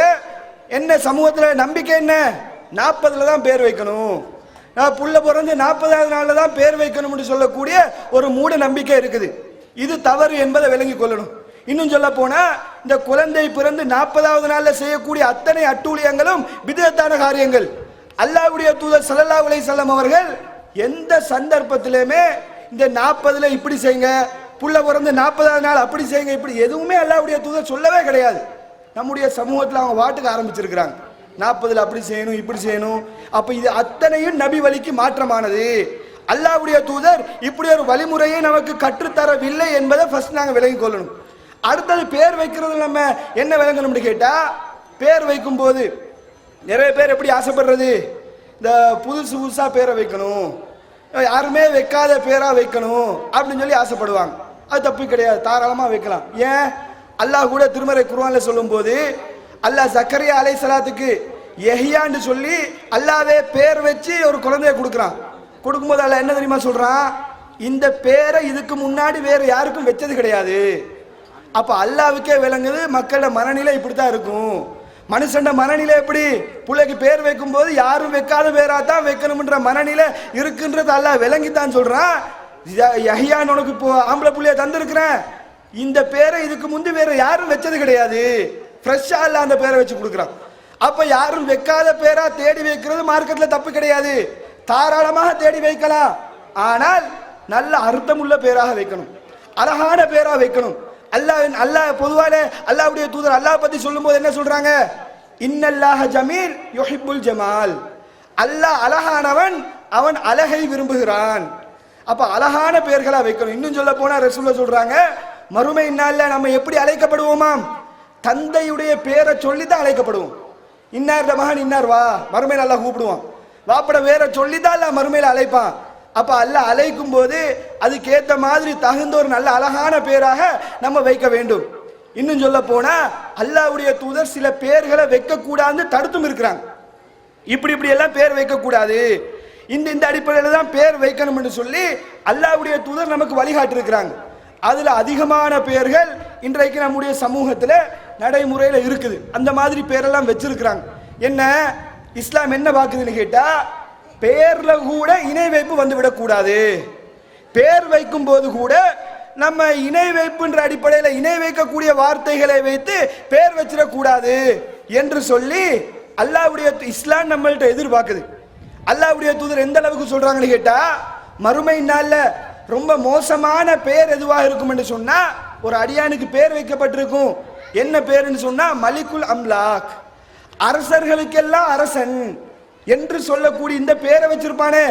S3: என்ன சமூகத்துல நம்பிக்கை என்ன? 40ல தான் பேர் வைக்கணும், புள்ள பிறந்து 40வது நாள்ல தான் பேர் வைக்கணும்னு சொல்லக்கூடிய ஒரு மூட நம்பிக்கை இருக்குது. இது தவறு என்பதை விளங்கிக் கொள்ளணும். இன்னும் சொல்ல போனா, இந்த குழந்தை பிறந்து 40வது நாள்ல செய்யக்கூடிய அத்தனை அட்டூழியங்களும் பிதத்தான காரியங்கள். அல்லாஹ்வுடைய தூதர் ஸல்லல்லாஹு அலைஹி வஸல்லம் அவர்கள் எந்த சந்தர்ப்பத்திலுமே இந்த 40ல இப்படி செய்யுங்க, புள்ள பிறந்து 40வது நாள் அப்படி செய்யுங்க, இப்படி எதுவுமே அல்லாஹ்வுடைய தூதர் சொல்லவே கிடையாது. நம்முடைய சமூகத்தில் அவங்க வாட்டுக்கு ஆரம்பிச்சிருக்கிறாங்க, 40ல அப்படி செய்யணும் இப்படி செய்யணும். அப்ப இது அத்தனையும் நபி வழிக்கு மாற்றமானது. அல்லாஹ்வுடைய தூதர் இப்படி ஒரு வழிமுறையை நமக்கு கற்றுத்தரவில்லை என்பதை ஃபர்ஸ்ட் நாங்கள் விளங்கிக் கொள்ளணும். அடுத்தது, பேர் வைக்கிறது நம்ம என்ன விளங்கணும்னு கேட்டா, பேர் வைக்கும் போது நிறைய பேர் எப்படி ஆசைப்படுறது, இந்த புதுசு புதுசா பேரை வைக்கணும், யாருமே வைக்காத பேரா வைக்கணும் அப்படின்னு சொல்லி ஆசைப்படுவாங்க. அது தப்பு கிடையாது, தாராளமா வைக்கலாம். ஏன்? அல்லாஹ் கூட திருமறை குர்ஆன்ல சொல்லும் போது, அல்லாஹ் ஜக்கரியா அலைஹிஸ்ஸலாத்துக்கு யஹ்யான்னு சொல்லி அல்லாஹ்வே பேர் வச்சு ஒரு குழந்தைய கொடுக்குறான். கொடுக்கும்போது அல்லாஹ் என்ன தெரியுமா சொல்றான்? இந்த பேரை இதுக்கு முன்னாடி வேற யாருக்கும் வச்சது கிடையாது. அப்ப அல்லாஹ்வுக்கே விளங்குது மக்களோட மனநிலை இப்படித்தான் இருக்கும். மனுஷன் மனநிலை எப்படி? பிள்ளைக்கு பேர் வைக்கும் போது யாரும் வைக்காத பேரா தான் வைக்கணும்ன்ற மனநிலை இருக்குன்றது அல்லாஹ் விளங்கித்தான் சொல்றான். யஹ்யான்னு உனக்கு இப்போ ஆம்பளை புள்ளைய தந்திருக்கிறேன், இந்த பேரை இதுக்கு முந்தி வேற யாரும் வச்சது கிடையாது, ஃப்ரெஷ்ஷா அல்லாஹ் அந்த பேரை வச்சு கொடுக்குறான். அப்ப யாரும் வைக்காத பேரா தேடி வைக்கிறது மார்க்கெட்ல தப்பு கிடையாது. தாராளமாக தேடி வைக்கலாம். ஆனால் நல்ல அர்த்தமுள்ள பேராக வைக்கணும், அழகான பேரா வைக்கணும். அல்லாஹ் பொதுவாக அல்லாஹ்வுடைய தூதர் அல்லாஹ் பத்தி சொல்லும்போது என்ன சொல்றாங்க? இன்னல்லாஹ ஜமீல் யுஹிப்புல் ஜமால். அல்லாஹ் அழகானவன், அவன் அழகை விரும்புகிறான். அப்ப அழகான பெயர்களா வைக்கணும். இன்னும் சொல்ல போனா ரசூலுல்லாஹ் சொல்றாங்க, மறுமை நாள்ல நம்ம எப்படி அழைக்கப்படுவோமாம்? தந்தையுடைய பேரை சொல்லி தான் அழைக்கப்படுவோம். இன்னார் மகன் இன்னார் வா, மறுமையில் அல்லாஹ் கூப்பிடுவான். வாப்பட வேற சொல்லி தான் அல்லாஹ் மறுமையில் அழைப்பான். அப்ப அல்லாஹ் அழைக்கும் போது அதுக்கேற்ற மாதிரி தகுந்த ஒரு நல்ல அழகான பேராக நம்ம வைக்க வேண்டும். இன்னும் சொல்ல போனா அல்லாஹ்வுடைய தூதர் சில பேர்களை வைக்க கூடாதுன்னு தடுத்தும் இருக்கிறாங்க. இப்படி எல்லாம் பேர் வைக்க கூடாது, இந்த அடிப்படையில் தான் பேர் வைக்கணும் என்று சொல்லி அல்லாஹ்வுடைய தூதர் நமக்கு வழிகாட்டி இருக்கிறாங்க. அதுல அதிகமான பெயர்கள் இன்றைக்கு நம்முடைய சமூகத்துல நடைமுறையில இருக்குது. அந்த மாதிரி பேரெல்லாம் வச்சிருக்கிறாங்க. என்ன இஸ்லாம் என்ன பாக்குதுன்னு கேட்டா, பேர்ல கூட இணை வைப்பு வந்து விடக்கூடாது. பேர் வைக்கும் போது கூட நம்ம இணை வைப்புன்ற அடிப்படையில் இணை வைக்கக்கூடிய வார்த்தைகளை வைத்து பேர் வச்சிடக்கூடாது என்று சொல்லி அல்லாஹ்வுடைய இஸ்லாம் நம்மள்ட்ட எதிர்பார்க்குது. அல்லாஹ்வுடைய தூதர் எந்த அளவுக்கு சொல்றாங்கன்னு கேட்டா, மறுமை நாள்ல ரொம்ப மோசமான பேர் எதுவாக இருக்கும் என்று சொன்னா, ஒரு அடியானுக்கு பேர் வைக்கப்பட்டிருக்கும். என்ன பேருன்னு சொன்னா மலிக்குல் அம்லாக், அரசர்களுக்கெல்லாம் அரசன் என்று சொல்லக்கூடிய இந்த பேரை வச்சிருப்பானே,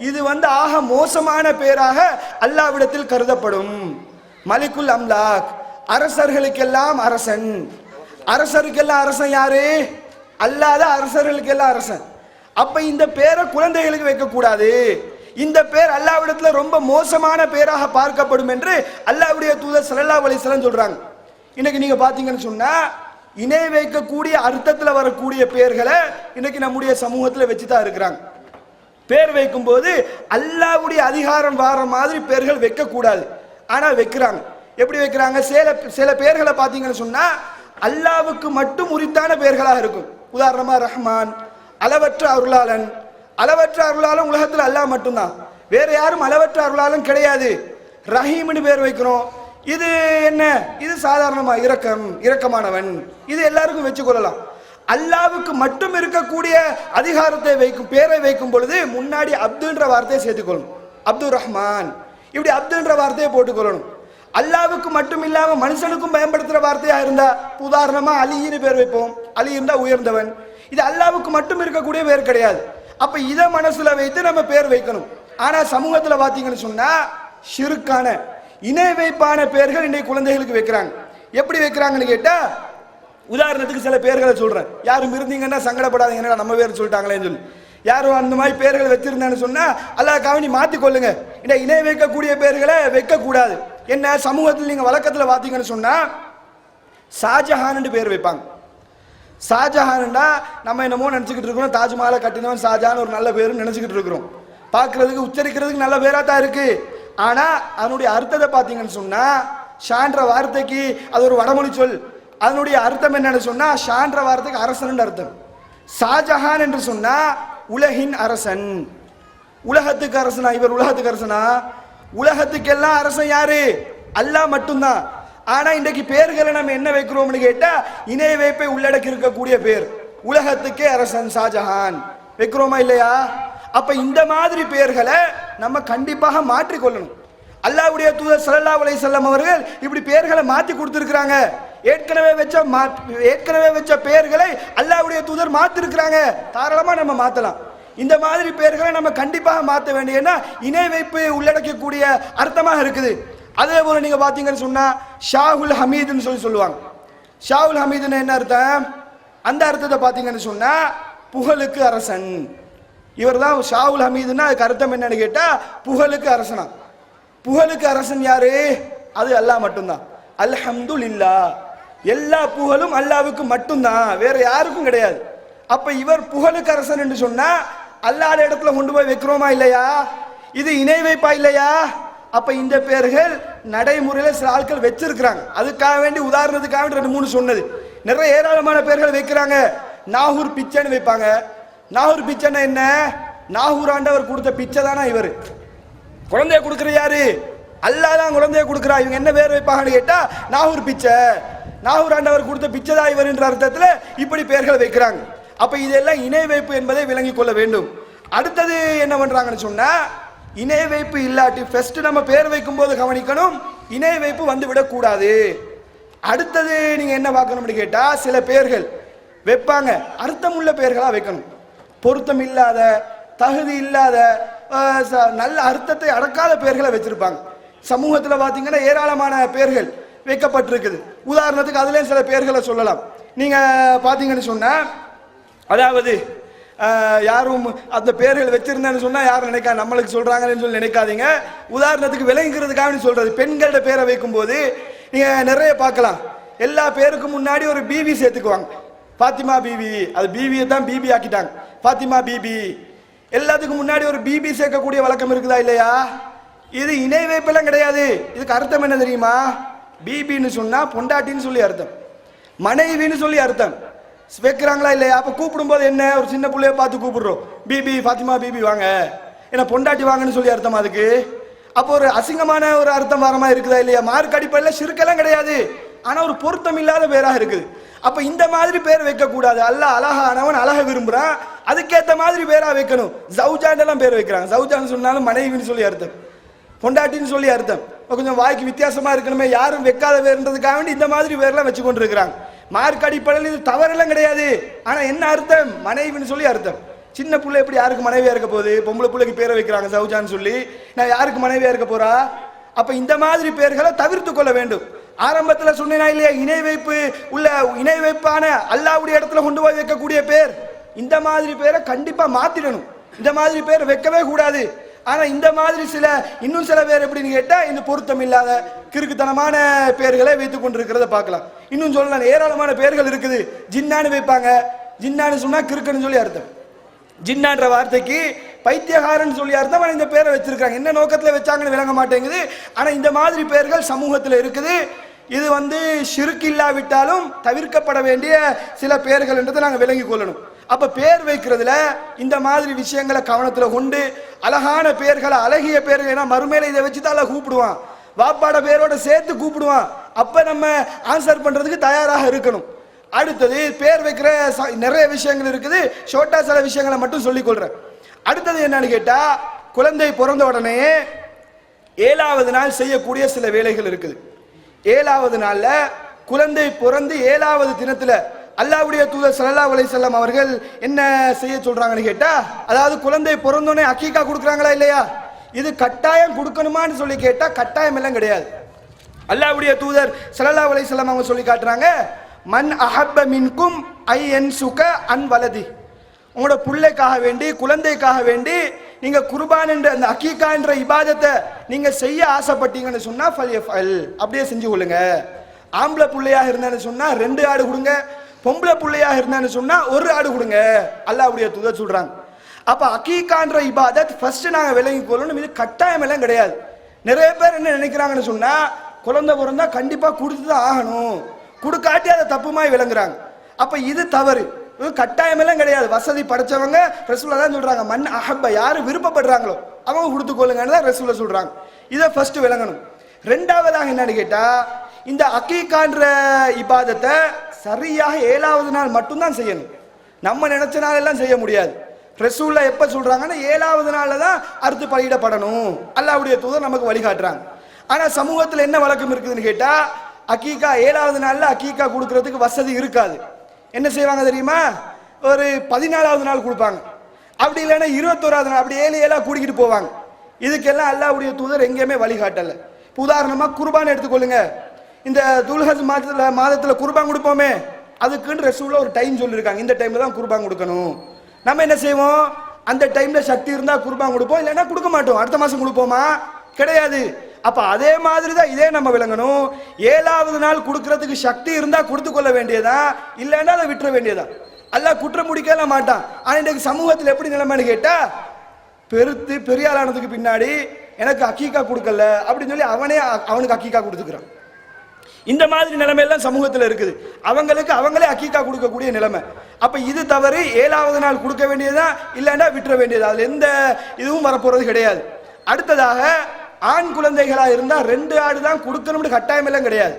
S3: இது ஆக மோசமான பேராக அல்லாஹ்விடத்தில் கருதப்படும். மலிக்குல் அம்லாக், அரசர்களுக்கெல்லாம் அரசன். அரசருக்கெல்லாம் அரசன் யாரு? அல்லாத அரசர்களுக்கெல்லாம் அரசன். அப்ப இந்த பேரை குழந்தைகளுக்கு வைக்க கூடாது. இந்த பேர் அல்லாஹ்விடத்துல ரொம்ப மோசமான பேராக பார்க்கப்படும் என்று அல்லாஹ்வுடைய தூதர் ஸல்லல்லாஹு அலைஹி வஸல்லம் சொல்றாங்க. இன்னைக்கு நீங்க பாத்தீங்கன்னு சொன்னா, இணை வைக்கக்கூடிய அர்த்தத்துல வரக்கூடிய பெயர்களை இன்னைக்கு நம்முடைய சமூகத்துல வச்சுதான் இருக்கிறாங்க. பேர் வைக்கும் போது அல்லாஹ்வுடைய அதிகாரம் வர மாதிரி பெயர்கள் வைக்க கூடாது, ஆனா வைக்கிறாங்க. எப்படி வைக்கிறாங்க? சில பெயர்களை பாத்தீங்கன்னு சொன்னா அல்லாஹ்வுக்கு மட்டும் உரித்தான பெயர்களாக இருக்கும். உதாரணமா ரஹ்மான், அளவற்ற அருளாளன். அளவற்ற அருளாளன் உலகத்தில் அல்லாஹ் மட்டும்தான், வேற யாரும் அளவற்ற அருளாளன் கிடையாது. ரஹீம்னு பேர் வைக்கிறோம். இது என்ன? இது சாதாரணமா இரக்கமானவன், இது எல்லாருக்கும் வச்சு கொள்ளலாம். அல்லாஹ்வுக்கு மட்டும் இருக்கக்கூடிய அதிகாரத்தை வைக்கும் பேரை வைக்கும் பொழுது முன்னாடி அப்துன்ற வார்த்தையை சேர்த்துக்கொள்ளணும். அப்துல் ரஹ்மான், இப்படி அப்துன்ற வார்த்தையை போட்டுக்கொள்ளணும். அல்லாஹ்வுக்கு மட்டும் இல்லாம மனுஷனுக்கும் பயன்படுத்துற வார்த்தையா இருந்தா, உதாரணமா அலின்னு பேர் வைப்போம். அலி இருந்தா உயர்ந்தவன். இது அல்லாஹ்வுக்கு மட்டும் இருக்கக்கூடிய பேர் கிடையாது. அப்ப இதை மனசுல வைத்து நம்ம பேர் வைக்கணும். ஆனா சமூகத்துல பாத்தீங்கன்னு சொன்னா ஷிர்கான இணை வைப்பான பெயர்கள் இன்னைக்கு குழந்தைகளுக்கு வைக்கிறாங்க. எப்படி வைக்கிறாங்கன்னு கேட்டா, உதாரணத்துக்கு சில பெயர்களை சொல்றேன். யாரும் இருந்தீங்கன்னா சங்கடப்படாதீங்க, என்னடா நம்ம பேர் சொல்லிட்டாங்களேன்னு சொல்லி. யாரும் அந்த மாதிரி பெயர்கள் வச்சிருந்தான்னு சொன்னா அல்லாஹ்க்காக நீ மாத்தி கொள்ளுங்க. இந்த இணை வைக்கக்கூடிய பெயர்களை வைக்க கூடாது. என்ன சமூகத்தில் நீங்க வழக்கத்துல பாத்தீங்கன்னு சொன்னா ஷாஜஹான் பேர் வைப்பாங்க. ஷாஜஹான்டா நம்ம என்னமோ நினைச்சுக்கிட்டு இருக்கிறோம், தாஜ்மஹாலை கட்டினவன் ஷாஜஹான் ஒரு நல்ல பேருன்னு நினைச்சுக்கிட்டு இருக்கிறோம். பார்க்கறதுக்கு உச்சரிக்கிறதுக்கு நல்ல பேரா தான் இருக்கு. ஆனா அதனுடைய அர்த்தத்தை பார்த்தீங்கன்னு சொன்னா, ஷான்ற வார்த்தைக்கு அது ஒரு வடமொழி சொல். அதனுடைய அர்த்தம் என்னன்னு சொன்னா, ஷான்ற வார்த்தைக்கு அரசன் அர்த்தம். ஷாஜஹான் என்று சொன்னா உலகின் அரசன். உலகத்துக்கு அரசனா இவர்? உலகத்துக்கு அரசனா? உலகத்துக்கெல்லாம் அரசன் யாரு? அல்லாஹ் மட்டும்தான். ஆனா இன்றைக்கு பேர்களை நம்ம என்ன வைக்கிறோம்னு கேட்டா, இணை வைப்பை உள்ளடக்கி இருக்கக்கூடிய பேர். உலகத்துக்கே அரசன் ஷாஜஹான் வைக்கிறோமா இல்லையா? அப்ப இந்த மாதிரி பெயர்களை நம்ம கண்டிப்பாக மாற்றிக்கொள்ளணும். அல்லாஹ்வுடைய தூதர் ஸல்லல்லாஹு அலைஹி வஸல்லம் அவர்கள் இப்படி பெயர்களை மாற்றி கொடுத்திருக்கிறாங்க. ஏற்கனவே வச்ச பெயர்களை அல்லாஹ்வுடைய தூதர் மாத்திருக்கிறாங்க. தாராளமா நம்ம மாத்தலாம். இந்த மாதிரி பெயர்களை நம்ம கண்டிப்பாக மாற்ற வேண்டியன்னா இணை வைப்பு உள்ளடக்கக்கூடிய அர்த்தமாக இருக்குது. அதே போல நீங்க பாத்தீங்கன்னு சொன்னா ஷாஹுல் ஹமீதுன்னு சொல்லுவாங்க. ஷாஹுல் ஹமீதுன்னு என்ன அர்த்தம்? அந்த அர்த்தத்தை பாத்தீங்கன்னு சொன்னா புகழுக்கு அரசன். இவர் தான் ஷாஹுல் ஹமீதுன்னா அதுக்கு அர்த்தம் என்னன்னு கேட்டா புகழுக்கு அரசனா. புகழுக்கு அரசன் யாரு? அது அல்லாஹ் மட்டும்தான். அல்ஹம்துலில்லாஹ், எல்லா புகழும் அல்லாஹ்வுக்கு மட்டும்தான், வேற யாருக்கும் கிடையாது. அப்ப இவர் புகழுக்கு அரசன் என்று சொன்னா அல்லாஹ் இடத்துல கொண்டு போய் வைக்கிறோமா இல்லையா? இது இணை வைப்பா இல்லையா? அப்ப இந்த பெயர்கள் நடைமுறையில சில ஆட்கள் வச்சிருக்கிறாங்க. அதுக்காக வேண்டி உதாரணத்துக்காக வேண்டி 2-3 சொன்னது. நிறைய ஏராளமான பெயர்கள் வைக்கிறாங்க. நாகூர் பிச்சைன்னு வைப்பாங்க. நாகூர் பிச்சைன்னா என்ன? நாகூர் ஆண்டவர் கொடுத்த பிச்சை தானா இவர்? குழந்தைய கொடுக்குற யாரு? அல்லாஹ் தான் குழந்தைய கொடுக்குறா. இவங்க என்ன பேர் வைப்பாங்கன்னு கேட்டா நாகூர் பிச்சை. நாகூர் ஆண்டவர் கொடுத்த பிச்சை தான் இவர் என்ற அர்த்தத்தில் இப்படி பெயர்கள் வைக்கிறாங்க. அப்ப இதெல்லாம் இணை வைப்பு என்பதை விளங்கிக் கொள்ள வேண்டும். அடுத்தது என்ன பண்றாங்கன்னு சொன்னா, இணை வைப்பு இல்லாட்டி ஃபர்ஸ்ட் நம்ம பேர் வைக்கும் போது கவனிக்கணும், இணை வைப்பு வந்து விடக்கூடாது. அடுத்தது நீங்க என்ன பார்க்கணும்னு கேட்டா, சில பேர்கள் வைப்பாங்க அர்த்தமுள்ள பெயர்களா வைக்கணும். பொருத்தம் இல்லாத, தகுதி இல்லாத, நல்ல அர்த்தத்தை அடக்காத பெயர்களை வச்சிருப்பாங்க. சமூகத்தில் பார்த்தீங்கன்னா ஏராளமான பெயர்கள் வைக்கப்பட்டிருக்குது. உதாரணத்துக்கு அதுலேயும் சில பெயர்களை சொல்லலாம். நீங்க பார்த்தீங்கன்னு சொன்னா, அதாவது யாரும் அந்த பெயர்கள் வச்சிருந்தேன்னு சொன்னா யாரும் நினைக்காது, நம்மளுக்கு சொல்றாங்கன்னு சொல்லி நினைக்காதீங்க. உதாரணத்துக்கு விளங்குறதுக்காக சொல்றது, பெண்களோட பேரை வைக்கும் போது நீங்க நிறைய பார்க்கலாம். எல்லா பேருக்கும் முன்னாடி ஒரு பிபி சேர்த்துக்குவாங்க. பாத்திமா பிபி, அது பிபியை தான் பிபி ஆக்கிட்டாங்க, பாத்திமா பிபி. எல்லாத்துக்கும் முன்னாடி ஒரு பிபி சேர்க்கக்கூடிய வழக்கம் இருக்குதா இல்லையா? இது இணை வைப்பெல்லாம் கிடையாது. இதுக்கு அர்த்தம் என்ன தெரியுமா? பிபின்னு சொன்னா பொண்டாட்டின்னு சொல்லி அர்த்தம், மனைவின்னு சொல்லி அர்த்தம். வைக்கிறாங்களா இல்லையா? அப்ப கூப்பிடும் போது என்ன, ஒரு சின்ன பிள்ளைய பார்த்து கூப்பிடுறோம், பிபி பாத்திமா பிபி வாங்க, ஏன்னா பொண்டாட்டி வாங்கன்னு சொல்லி அர்த்தம் அதுக்கு. அப்போ ஒரு அசிங்கமான ஒரு அர்த்தம் வரமா இருக்குதா இல்லையா? மார்க் அடிப்படையில் சிறுக்கெல்லாம் கிடையாது, ஆனா ஒரு பொருத்தம் இல்லாத பேராக இருக்குது. அப்ப இந்த மாதிரி பேர் வைக்க கூடாது. அல்லாஹ் அழகானவன், அழக விரும்புறான், அதுக்கேற்ற மாதிரி பேரா வைக்கணும். ஜவுஜான் பேர் வைக்கிறாங்க. ஜவுஜான்னு சொன்னாலும் மனைவின்னு சொல்லி அர்த்தம், பொண்டாட்டின்னு சொல்லி அர்த்தம். கொஞ்சம் வாய்க்கு வித்தியாசமா இருக்கணுமே, யாரும் வைக்காத வேறுன்றதுக்காக வேண்டி இந்த மாதிரி பேர்லாம் வச்சு கொண்டு இருக்கிறாங்க. மார்க் அடிப்படையில் இது தவறெல்லாம் கிடையாது, ஆனா என்ன அர்த்தம்? மனைவின்னு சொல்லி அர்த்தம். சின்ன பிள்ளை எப்படி யாருக்கு மனைவியா இருக்க போகுது? பொம்பளை பிள்ளைக்கு பேரை வைக்கிறாங்க ஜவுஜான்னு சொல்லி, நான் யாருக்கு மனைவியா இருக்க போறா? அப்ப இந்த மாதிரி பேர்களை தவிர்த்து கொள்ள வேண்டும். ஆரம்பத்தில் சொன்னா இல்லையா, இணை வைப்பு உள்ள இணை வைப்பான அல்லாஹ்வுடைய இடத்துல கொண்டு போய் வைக்கக்கூடிய பேர், இந்த மாதிரி பேரை கண்டிப்பா மாத்திடணும். இந்த மாதிரி பேர் வைக்கவே கூடாது. ஆனா இந்த மாதிரி இன்னும் சில பேர் எப்படின்னு கேட்டா, இந்த பொருத்தம் இல்லாத கிறுக்குத்தனமான பேர்களை வைத்துக் கொண்டிருக்கிறத பார்க்கலாம். இன்னும் சொல்லலாம், ஏராளமான பேர்கள் இருக்குது. ஜின்னான்னு வைப்பாங்க. ஜின்னான்னு சொன்னா கிறுக்குன்னு சொல்லி அர்த்தம். ஜின்னான்ற வார்த்தைக்கு பைத்தியகாரன் சொல்லி அர்த்தம். ஆனா இந்த பேரை வச்சிருக்காங்க, என்ன நோக்கத்துல வச்சாங்கன்னு விளங்க மாட்டேங்குது. ஆனா இந்த மாதிரி பேர்கள் சமூகத்தில் இருக்குது. இது ஷிர்க் இல்லாவிட்டாலும் தவிர்க்கப்பட வேண்டிய சில பேர்கள் என்றதை நாங்கள் விளங்கிக் கொள்ளணும். அப்ப பேர் வைக்கிறதுல இந்த மாதிரி விஷயங்களை கவனத்துல கொண்டு அழகான பேர்களை, அழகிய பேர்கள், ஏன்னா மறுமையில இதை வச்சுதான் கூப்பிடுவான், வாப்பாட பேரோட சேர்த்து கூப்பிடுவான். அப்ப நம்ம ஆன்சர் பண்றதுக்கு தயாராக இருக்கணும். அடுத்தது பேர் வைக்கிற நிறைய விஷயங்கள் இருக்குது, ஷோட்டா சில விஷயங்களை மட்டும் சொல்லிக் கொள்றேன். அடுத்தது என்னன்னு கேட்டா, குழந்தை பிறந்த உடனே 7வது நாள் செய்யக்கூடிய சில வேலைகள் இருக்குது. 7வது நாள்ல குழந்தை பிறந்து 7வது தினத்துல அல்லாஹ்வுடைய தூதர் ஸல்லல்லாஹு அலைஹி வஸல்லம் அவர்கள் என்ன செய்ய சொல்றாங்கன்னு கேட்டா, அதாவது குழந்தை பிறந்தோடனே அக்கீகா கொடுக்குறாங்களா இல்லையா? இது கட்டாயம் கொடுக்கணுமான்னு சொல்லி கேட்டா கட்டாயம் எல்லாம் கிடையாது. அல்லாஹ்வுடைய தூதர் ஸல்லல்லாஹு அலைஹி வஸல்லம் அவங்க சொல்லி காட்டுறாங்க, மன் அஹப்ப மின்கும் ஐ யன்சுக அன் வலதி, உங்களோட பிள்ளைக்காக வேண்டி, குழந்தைக்காக வேண்டி நீங்க குர்பான் என்ற அந்த அக்கீகா என்ற இபாதத்தை நீங்க செய்ய ஆசைப்பட்டீங்கன்னு சொன்னா ஃபல்யஃபல், அப்படியே செஞ்சு கொள்ளுங்க. ஆம்பளை பிள்ளையாக இருந்தான்னு சொன்னா 2 ஆடு கொடுங்க, பொம்பளை பிள்ளையாக இருந்தான்னு சொன்னா 1 ஆடு கொடுங்க, அல்லாஹ்வுடைய தூதர் சொல்றாங்க. அப்ப அக்கீகான்ற இபாதத் ஃபர்ஸ்ட் நாங்க விளங்கி கொள்ளணும், இது கட்டாயம் எல்லாம் கிடையாது. நிறைய பேர் என்ன நினைக்கிறாங்கன்னு சொன்னா, குழந்தை பிறந்தா கண்டிப்பா கொடுத்துதான் ஆகணும், கொடுக்காட்டி அதை தப்புமாய் விளங்குறாங்க. அப்ப இது தவறு, கட்டாயம் எல்லாம் கிடையாது. வசதி படைச்சவங்க ரசூலுல்லாஹ் தான் சொல்றாங்க, மன் அஹப்ப, யாரு விருப்பப்படுறாங்களோ அவங்க கொடுத்துக்கொள்ளுங்கன்னு தான் ரசூலுல்லாஹ் சொல்றாங்க. இதை ஃபர்ஸ்ட் விளங்கணும். 2வதாக என்னன்னு கேட்டா, இந்த அக்கீகான்ற இபாதத்தை சரியாக 7வது நாள் மட்டும்தான் செய்யணும். நம்ம நினைச்ச நாள் எல்லாம் செய்ய முடியாது. ரசூலுல்லாஹ் எப்ப சொல்றாங்கன்னா 7வது நாள்ல தான் அறுத்து பலியிடப்படணும், அல்லாஹ்வுடைய தூதர் நமக்கு வழிகாட்டுறாங்க. ஆனா சமூகத்தில் என்ன வழக்கம் இருக்குதுன்னு கேட்டா, அக்கீகா 7வது நாள்ல அக்கீகா கொடுக்கறதுக்கு வசதி இருக்காது. என்ன செய்வாங்க தெரியுமா? ஒரு 14வது நாள் கொடுப்பாங்க, அப்படி இல்லைன்னா 21வது நாள், அப்படி 7 கூடிக்கிட்டு போவாங்க. இதுக்கெல்லாம் அல்லாஹ்வுடைய தூதர் எங்கேயுமே வழிகாட்டல. உதாரணமா குர்பான் எடுத்துக்கொள்ளுங்க. இந்த துல்ஹஜ் மாதத்துல குர்பான் கொடுப்போமே, அதுக்குன்னு ரசூலுல்லாஹ் ஒரு டைம் சொல்லியிருக்காங்க, இந்த டைம்ல தான் குர்பான் கொடுக்கணும். நம்ம என்ன செய்வோம்? அந்த டைம்ல சக்தி இருந்தா குர்பான் கொடுப்போம், இல்லைன்னா கொடுக்க மாட்டோம். அடுத்த மாசம் கொடுப்போமா? கிடையாது. அப்ப அதே மாதிரி தான் இதே நம்ம விளங்கணும். 7வது நாள் கொடுக்கறதுக்கு சக்தி இருந்தா கொடுத்து கொள்ள வேண்டியதா, இல்லைன்னா அதை விட்டுற வேண்டியதா. அல்லாஹ் குற்றம் முடிக்கல மாட்டான். ஆனா இன்னைக்கு சமூகத்தில் எப்படி நிலைமைன்னு கேட்டா, பெருத்து பெரிய ஆளானதுக்கு பின்னாடி எனக்கு அக்கீகா கொடுக்கல அப்படின்னு சொல்லி அவனுக்கு அக்கீகா கொடுத்துக்கிறான். இந்த மாதிரி நிலைமையெல்லாம் சமூகத்தில் இருக்குது. அவங்களுக்கு அவங்களே அக்கீகா கொடுக்கக்கூடிய நிலைமை. அப்ப இது தவறு. 7வது நாள் கொடுக்க வேண்டியதா, இல்லைன்னா விட்டுற வேண்டியதா, அதுல எந்த இதுவும் வரப்போறது கிடையாது. அடுத்ததாக, ஆண் குழந்தைகளா இருந்தா 2 ஆடு தான் கொடுக்கணும்னு கட்டாயம் எல்லாம் கிடையாது.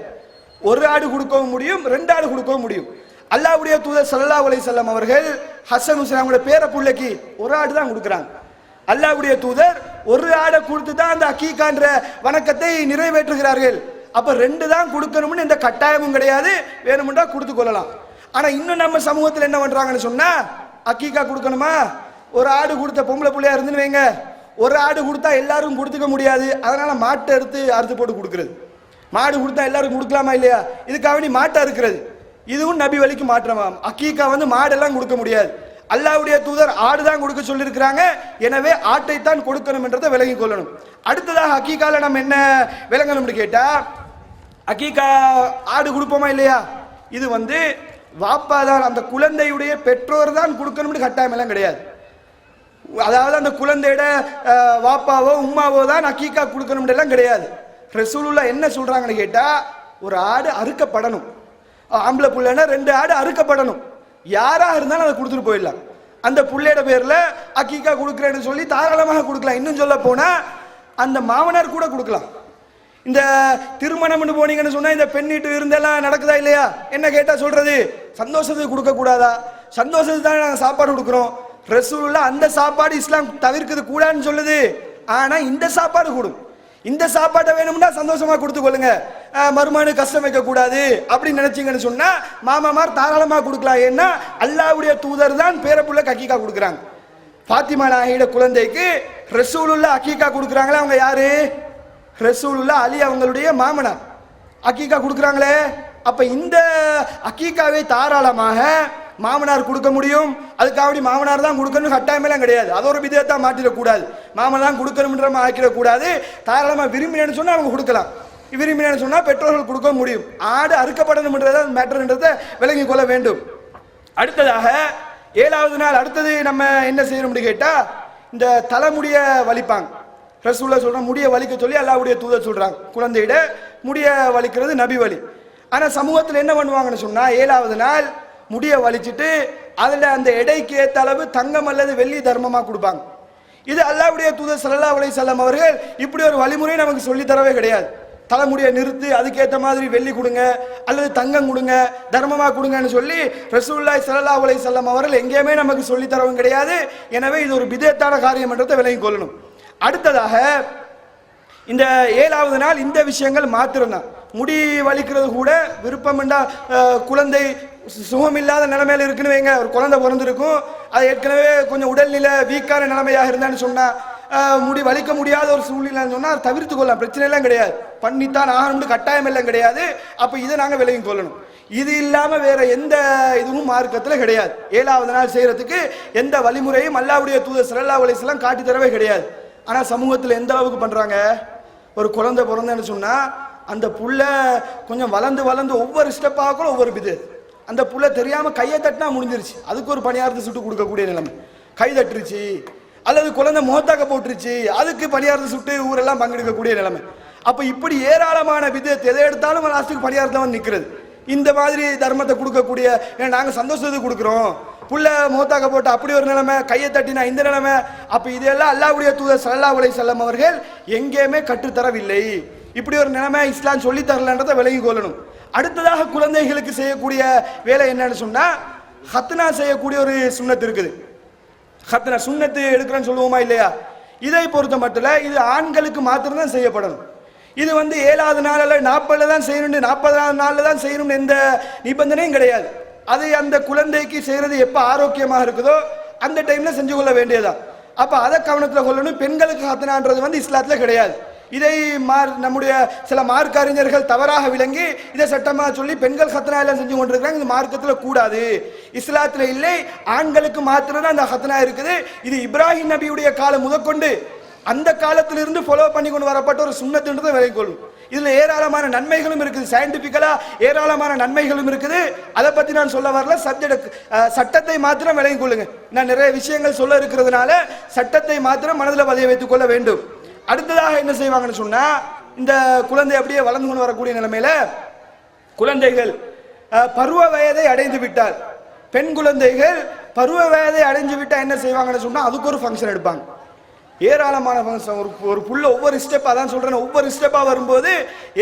S3: 1 ஆடு கொடுக்கவும் முடியும், 2 ஆடு கொடுக்கவும் முடியும். அல்லாஹ்வுடைய தூதர் ஸல்லல்லாஹு அலைஹி வஸல்லம் அவர்கள் ஹசன் ஹுசைன் அவங்களோட பேர புள்ளைக்கு ஒரு ஆடு தான் கொடுக்குறாங்க. அல்லாஹ்வுடைய தூதர் ஒரு ஆடை கொடுத்து தான் அந்த அக்கீகான்ற வணக்கத்தை நிறைவேற்றுகிறார்கள். அப்ப 2 தான் கொடுக்கணும்னு எந்த கட்டாயமும் கிடையாது, வேணும்ன்றா கொடுத்து கொள்ளலாம். ஆனா இன்னும் நம்ம சமூகத்தில் என்ன பண்றாங்கன்னு சொன்னா, அக்கீகா கொடுக்கணுமா, ஒரு ஆடு கொடுத்த பொம்பளை பிள்ளையா இருந்துன்னு வைங்க, ஒரு ஆடு கொடுத்தா எல்லாரும் கொடுத்துக்க முடியாது, அதனால மாட்டை அறுத்து போட்டு கொடுக்கிறது. மாடு கொடுத்தா எல்லாரும் கொடுக்கலாமா இல்லையா, இதுக்காக வேண்டி மாட்டை அறுக்கிறது. இதுவும் நபி வழிக்கு மாற்றமாம். அக்கீகா மாடெல்லாம் கொடுக்க முடியாது. அல்லாஹ்வுடைய தூதர் ஆடு தான் கொடுக்க சொல்லியிருக்கிறாங்க. எனவே ஆட்டை தான் கொடுக்கணும் என்றதை விளங்கிக் கொள்ளணும். அடுத்ததாக அக்கீகால நம்ம என்ன விளங்கணும்னு கேட்டா, அக்கீகா ஆடு கொடுப்போமா இல்லையா, இது வாப்பா தான், அந்த குழந்தையுடைய பெற்றோர் தான் கொடுக்கணும்னு கட்டாயம் எல்லாம் கிடையாது. அதாவது அந்த குழந்தையோட வாப்பாவோ உம்மாவோ தான் அக்கீகா கொடுக்கணும் எல்லாம் கிடையாது. ரசூலுல்லாஹ் என்ன சொல்றாங்கன்னு கேட்டா, ஒரு ஆடு அறுக்கப்படணும். ஆம்பளை புள்ளைன்னா 2 ஆடு அறுக்கப்படணும். யாரா இருந்தாலும் அதை கொடுத்துட்டு போயிடலாம். அந்த புள்ளையோட பேர்ல அக்கீகா கொடுக்குறேன்னு சொல்லி தாராளமாக கொடுக்கலாம். இன்னும் சொல்ல போனா அந்த மாமனார் கூட கொடுக்கலாம். இந்த திருமணம்னு போனீங்கன்னு சொன்னா இந்த பெண்ணிட்டு இருந்தெல்லாம் நடக்குதா இல்லையா, என்ன கேட்டா சொல்றது, சந்தோஷத்துக்கு கொடுக்க கூடாதா, சந்தோஷத்துக்கு தான் நாங்கள் சாப்பாடு கொடுக்குறோம். ரசூலுல்லாஹ் அந்த சாப்பாடு இஸ்லாம் தவிர்க்கிறது கூடாதுன்னு சொல்லுது. ஆனா இந்த சாப்பாடு கூடும். இந்த சாப்பாட்டை வேணும்னா சந்தோஷமா கொடுத்து கொள்ளுங்க, மருமானு கஷ்டம் வைக்க கூடாது அப்படின்னு நினைச்சீங்கன்னு சொன்னா மாமாமார் தாராளமா கொடுக்கலாம். ஏன்னா அல்லாஹ்வுடைய தூதர் தான் பேரப்புள்ள அக்கீகா கொடுக்குறாங்க. ஃபாத்திமா நாயிட குழந்தைக்கு ரசூலுல்லாஹ் அக்கீகா கொடுக்குறாங்களே, அவங்க யாரு, ரசூலுல்லாஹ் அலி அவங்களுடைய மாமனார் அக்கீகா கொடுக்குறாங்களே. அப்ப இந்த அக்கீகாவை தாராளமாக மாமனார் கொடுக்க முடியும். அதுக்காக மாமனார் தான் கொடுக்கணும் கட்டாயமெல்லாம் கிடையாது. அது ஒரு விதத்தை மாற்றிடக்கூடாது, மாமனார் தான் கொடுக்கணும்ன்ற ஆக்கிடக்கூடாது. தாராளமாக விரும்பினேன்னு சொன்னா அவங்க கொடுக்கலாம், விரும்பினேன்னு சொன்னா பெற்றோர்கள் கொடுக்க முடியும். ஆடு அறுக்கப்படணும்ன்றத மேட்டர்ன்றதை விளங்கி கொள்ள வேண்டும். அடுத்ததாக 7வது நாள் அடுத்தது நம்ம என்ன செய்யணும்னு கேட்டா, இந்த தலைமுடிய வலிப்பாங்க. ரசூலுல்லாஹ் சொல்ற முடிய வலிக்க சொல்லி அல்லாஹ்வுடைய தூதர் சொல்றாங்க. குழந்தையிட முடிய வலிக்கிறது நபி வலி. ஆனா சமூகத்தில் என்ன பண்ணுவாங்கன்னு சொன்னா, 7வது நாள் முடிய வலிச்சுட்டு அதுல அந்த எடைக்கு ஏற்ற அளவு தங்கம் அல்லது வெள்ளி தர்மமா கொடுப்பாங்க. இது அல்லாஹ்வுடைய தூதர் ஸல்லல்லாஹு அலைஹி வஸல்லம் அவர்கள் இப்படி ஒரு வழிமுறை நமக்கு சொல்லி தரவே கிடையாது. தலைமுடியை நிறுத்து, அதுக்கேற்ற மாதிரி வெள்ளி கொடுங்க அல்லது தங்கம் கொடுங்க, தர்மமா கொடுங்கன்னு சொல்லி ரசூலுல்லாஹி ஸல்லல்லாஹு அலைஹி வஸல்லம் அவர்கள் எங்கேயுமே நமக்கு சொல்லி தரவும் கிடையாது. எனவே இது ஒரு பிதத்தான காரியம் என்றதை விளங்கிக் கொள்ளணும். அடுத்ததாக இந்த 7வது நாள் இந்த விஷயங்கள் மாத்திரம்தான். முடி வலிக்கிறது கூட விருப்பம் என்றா, குழந்தை சுகம் இல்லாத நிலைமையில இருக்குன்னு வைங்க, ஒரு குழந்தை பிறந்திருக்கும், அது ஏற்கனவே கொஞ்சம் உடல்நிலை வீக்கான நிலைமையாக இருந்தான்னு சொன்னா, முடி வலிக்க முடியாத ஒரு சூழ்நிலைன்னு சொன்னா தவிர்த்து கொள்ளலாம், பிரச்சனை எல்லாம் கிடையாது. பண்ணித்தான் ஆகணும்னு கட்டாயம் எல்லாம் கிடையாது. அப்ப இதை நாங்க விலகி கொள்ளணும். இது இல்லாம வேற எந்த இதுவும் மார்க்கத்துல கிடையாது. 7வது நாள் செய்யறதுக்கு எந்த வழிமுறையும் அல்லாஹ்வுடைய தூதர் ஸல்லல்லாஹு அலைஹி வஸல்லம் காட்டி தரவே கிடையாது. ஆனா சமூகத்துல எந்த அளவுக்கு பண்றாங்க, ஒரு குழந்தை பிறந்தேன்னு சொன்னா அந்த புள்ள கொஞ்சம் வளர்ந்து வளர்ந்து ஒவ்வொரு ஸ்டெப்பாக ஒவ்வொரு பிது, அந்த புள்ள தெரியாம கையை தட்டினா முடிஞ்சிருச்சு, அதுக்கு ஒரு பணியாரத்தை சுட்டு கொடுக்கக்கூடிய நிலைமை, கை தட்டுருச்சு அல்லது குழந்தை முகத்தாக்க போட்டுருச்சு, அதுக்கு பணியாரத்தை சுட்டு ஊரெல்லாம் பங்கெடுக்கக்கூடிய நிலைமை. அப்ப இப்படி ஏராளமான விதத்தை எதை எடுத்தாலும் லாஸ்ட்டுக்கு பணியாரத்தை நிற்கிறது. இந்த மாதிரி தர்மத்தை கொடுக்கக்கூடிய, நாங்க சந்தோஷத்துக்கு கொடுக்குறோம், புள்ள முகத்தாக்க போட்டு அப்படி ஒரு நிலைமை, கையை தட்டினா இந்த நிலைமை. அப்ப இதெல்லாம் அல்லாஹ்வுடைய தூதர் ஸல்லல்லாஹு அலைஹி வஸல்லம் அவர்கள் எங்கேயுமே கற்றுத்தரவில்லை. இப்படி ஒரு நிலைமை இஸ்லாம் சொல்லி தரலன்றதை விலகி கொள்ளணும். அடுத்ததாக குழந்தைகளுக்கு செய்யக்கூடிய வேலை என்னன்னு சொன்னா, ஹத்னா செய்யக்கூடிய ஒரு சுன்னத்து இருக்குது. ஹத்னா சுன்னத்து எடுக்கிறேன்னு சொல்லுவோமா இல்லையா, இதை பொறுத்த மட்டும் இது ஆண்களுக்கு மாத்திரம்தான் செய்யப்படணும். இது 7வது நாள் அல்ல 40 தான் செய்யணும், 40வது நாள்ல தான் செய்யணும் எந்த நிபந்தனையும் கிடையாது. அது அந்த குழந்தைக்கு செய்யறது எப்ப ஆரோக்கியமாக இருக்குதோ அந்த டைம்ல செஞ்சு கொள்ள வேண்டியதான். அப்ப அதை கவனத்தில் கொள்ளணும். பெண்களுக்கு ஹத்னான்றது இஸ்லாத்துல கிடையாது. இதை நம்முடைய சில மார்க்க அறிஞர்கள் தவறாக விளங்கி இதை சட்டமாக சொல்லி பெண்கள் ஹத்னா எல்லாம் செஞ்சு கொண்டிருக்கிறாங்க. இது மார்க்கத்தில் கூடாது, இஸ்லாத்துல இல்லை, ஆண்களுக்கு மாத்திரம் தான் அந்த ஹத்னா இருக்குது. இது இப்ராஹிம் நபியுடைய காலம் முதற்கொண்டு அந்த காலத்திலிருந்து ஃபாலோ பண்ணி கொண்டு வரப்பட்ட ஒரு சுன்னத்துன்றதை விலகிக் கொள்ளும். இதுல ஏராளமான நன்மைகளும் இருக்குது, சயின்டிபிக்கலா ஏராளமான நன்மைகளும் இருக்குது. அதை பத்தி நான் சொல்ல வரல, சட்டத்தை மாத்திரம் விலகிக் கொள்ளுங்க. நான் நிறைய விஷயங்கள் சொல்ல இருக்கிறதுனால சட்டத்தை மாத்திரம் மனதில் பதிய வைத்துக் கொள்ள வேண்டும். அடுத்ததாக என்ன செய்வாங்கன்னு சொன்னா, இந்த குழந்தை அப்படியே வளர்ந்து கொண்டு வரக்கூடிய நிலைமையில குழந்தைகள் பருவ வயதை அடைந்து விட்டால், பெண் குழந்தைகள் பருவ வயதை அடைஞ்சு விட்டா என்ன செய்வாங்கன்னு சொன்னா, அதுக்கு ஒரு ஃபங்க்ஷன் எடுப்பாங்க. ஏராளமான ஒரு புள்ள ஒவ்வொரு ஸ்டெப், அதான் சொல்றேன், ஒவ்வொரு ஸ்டெப்பா வரும்போது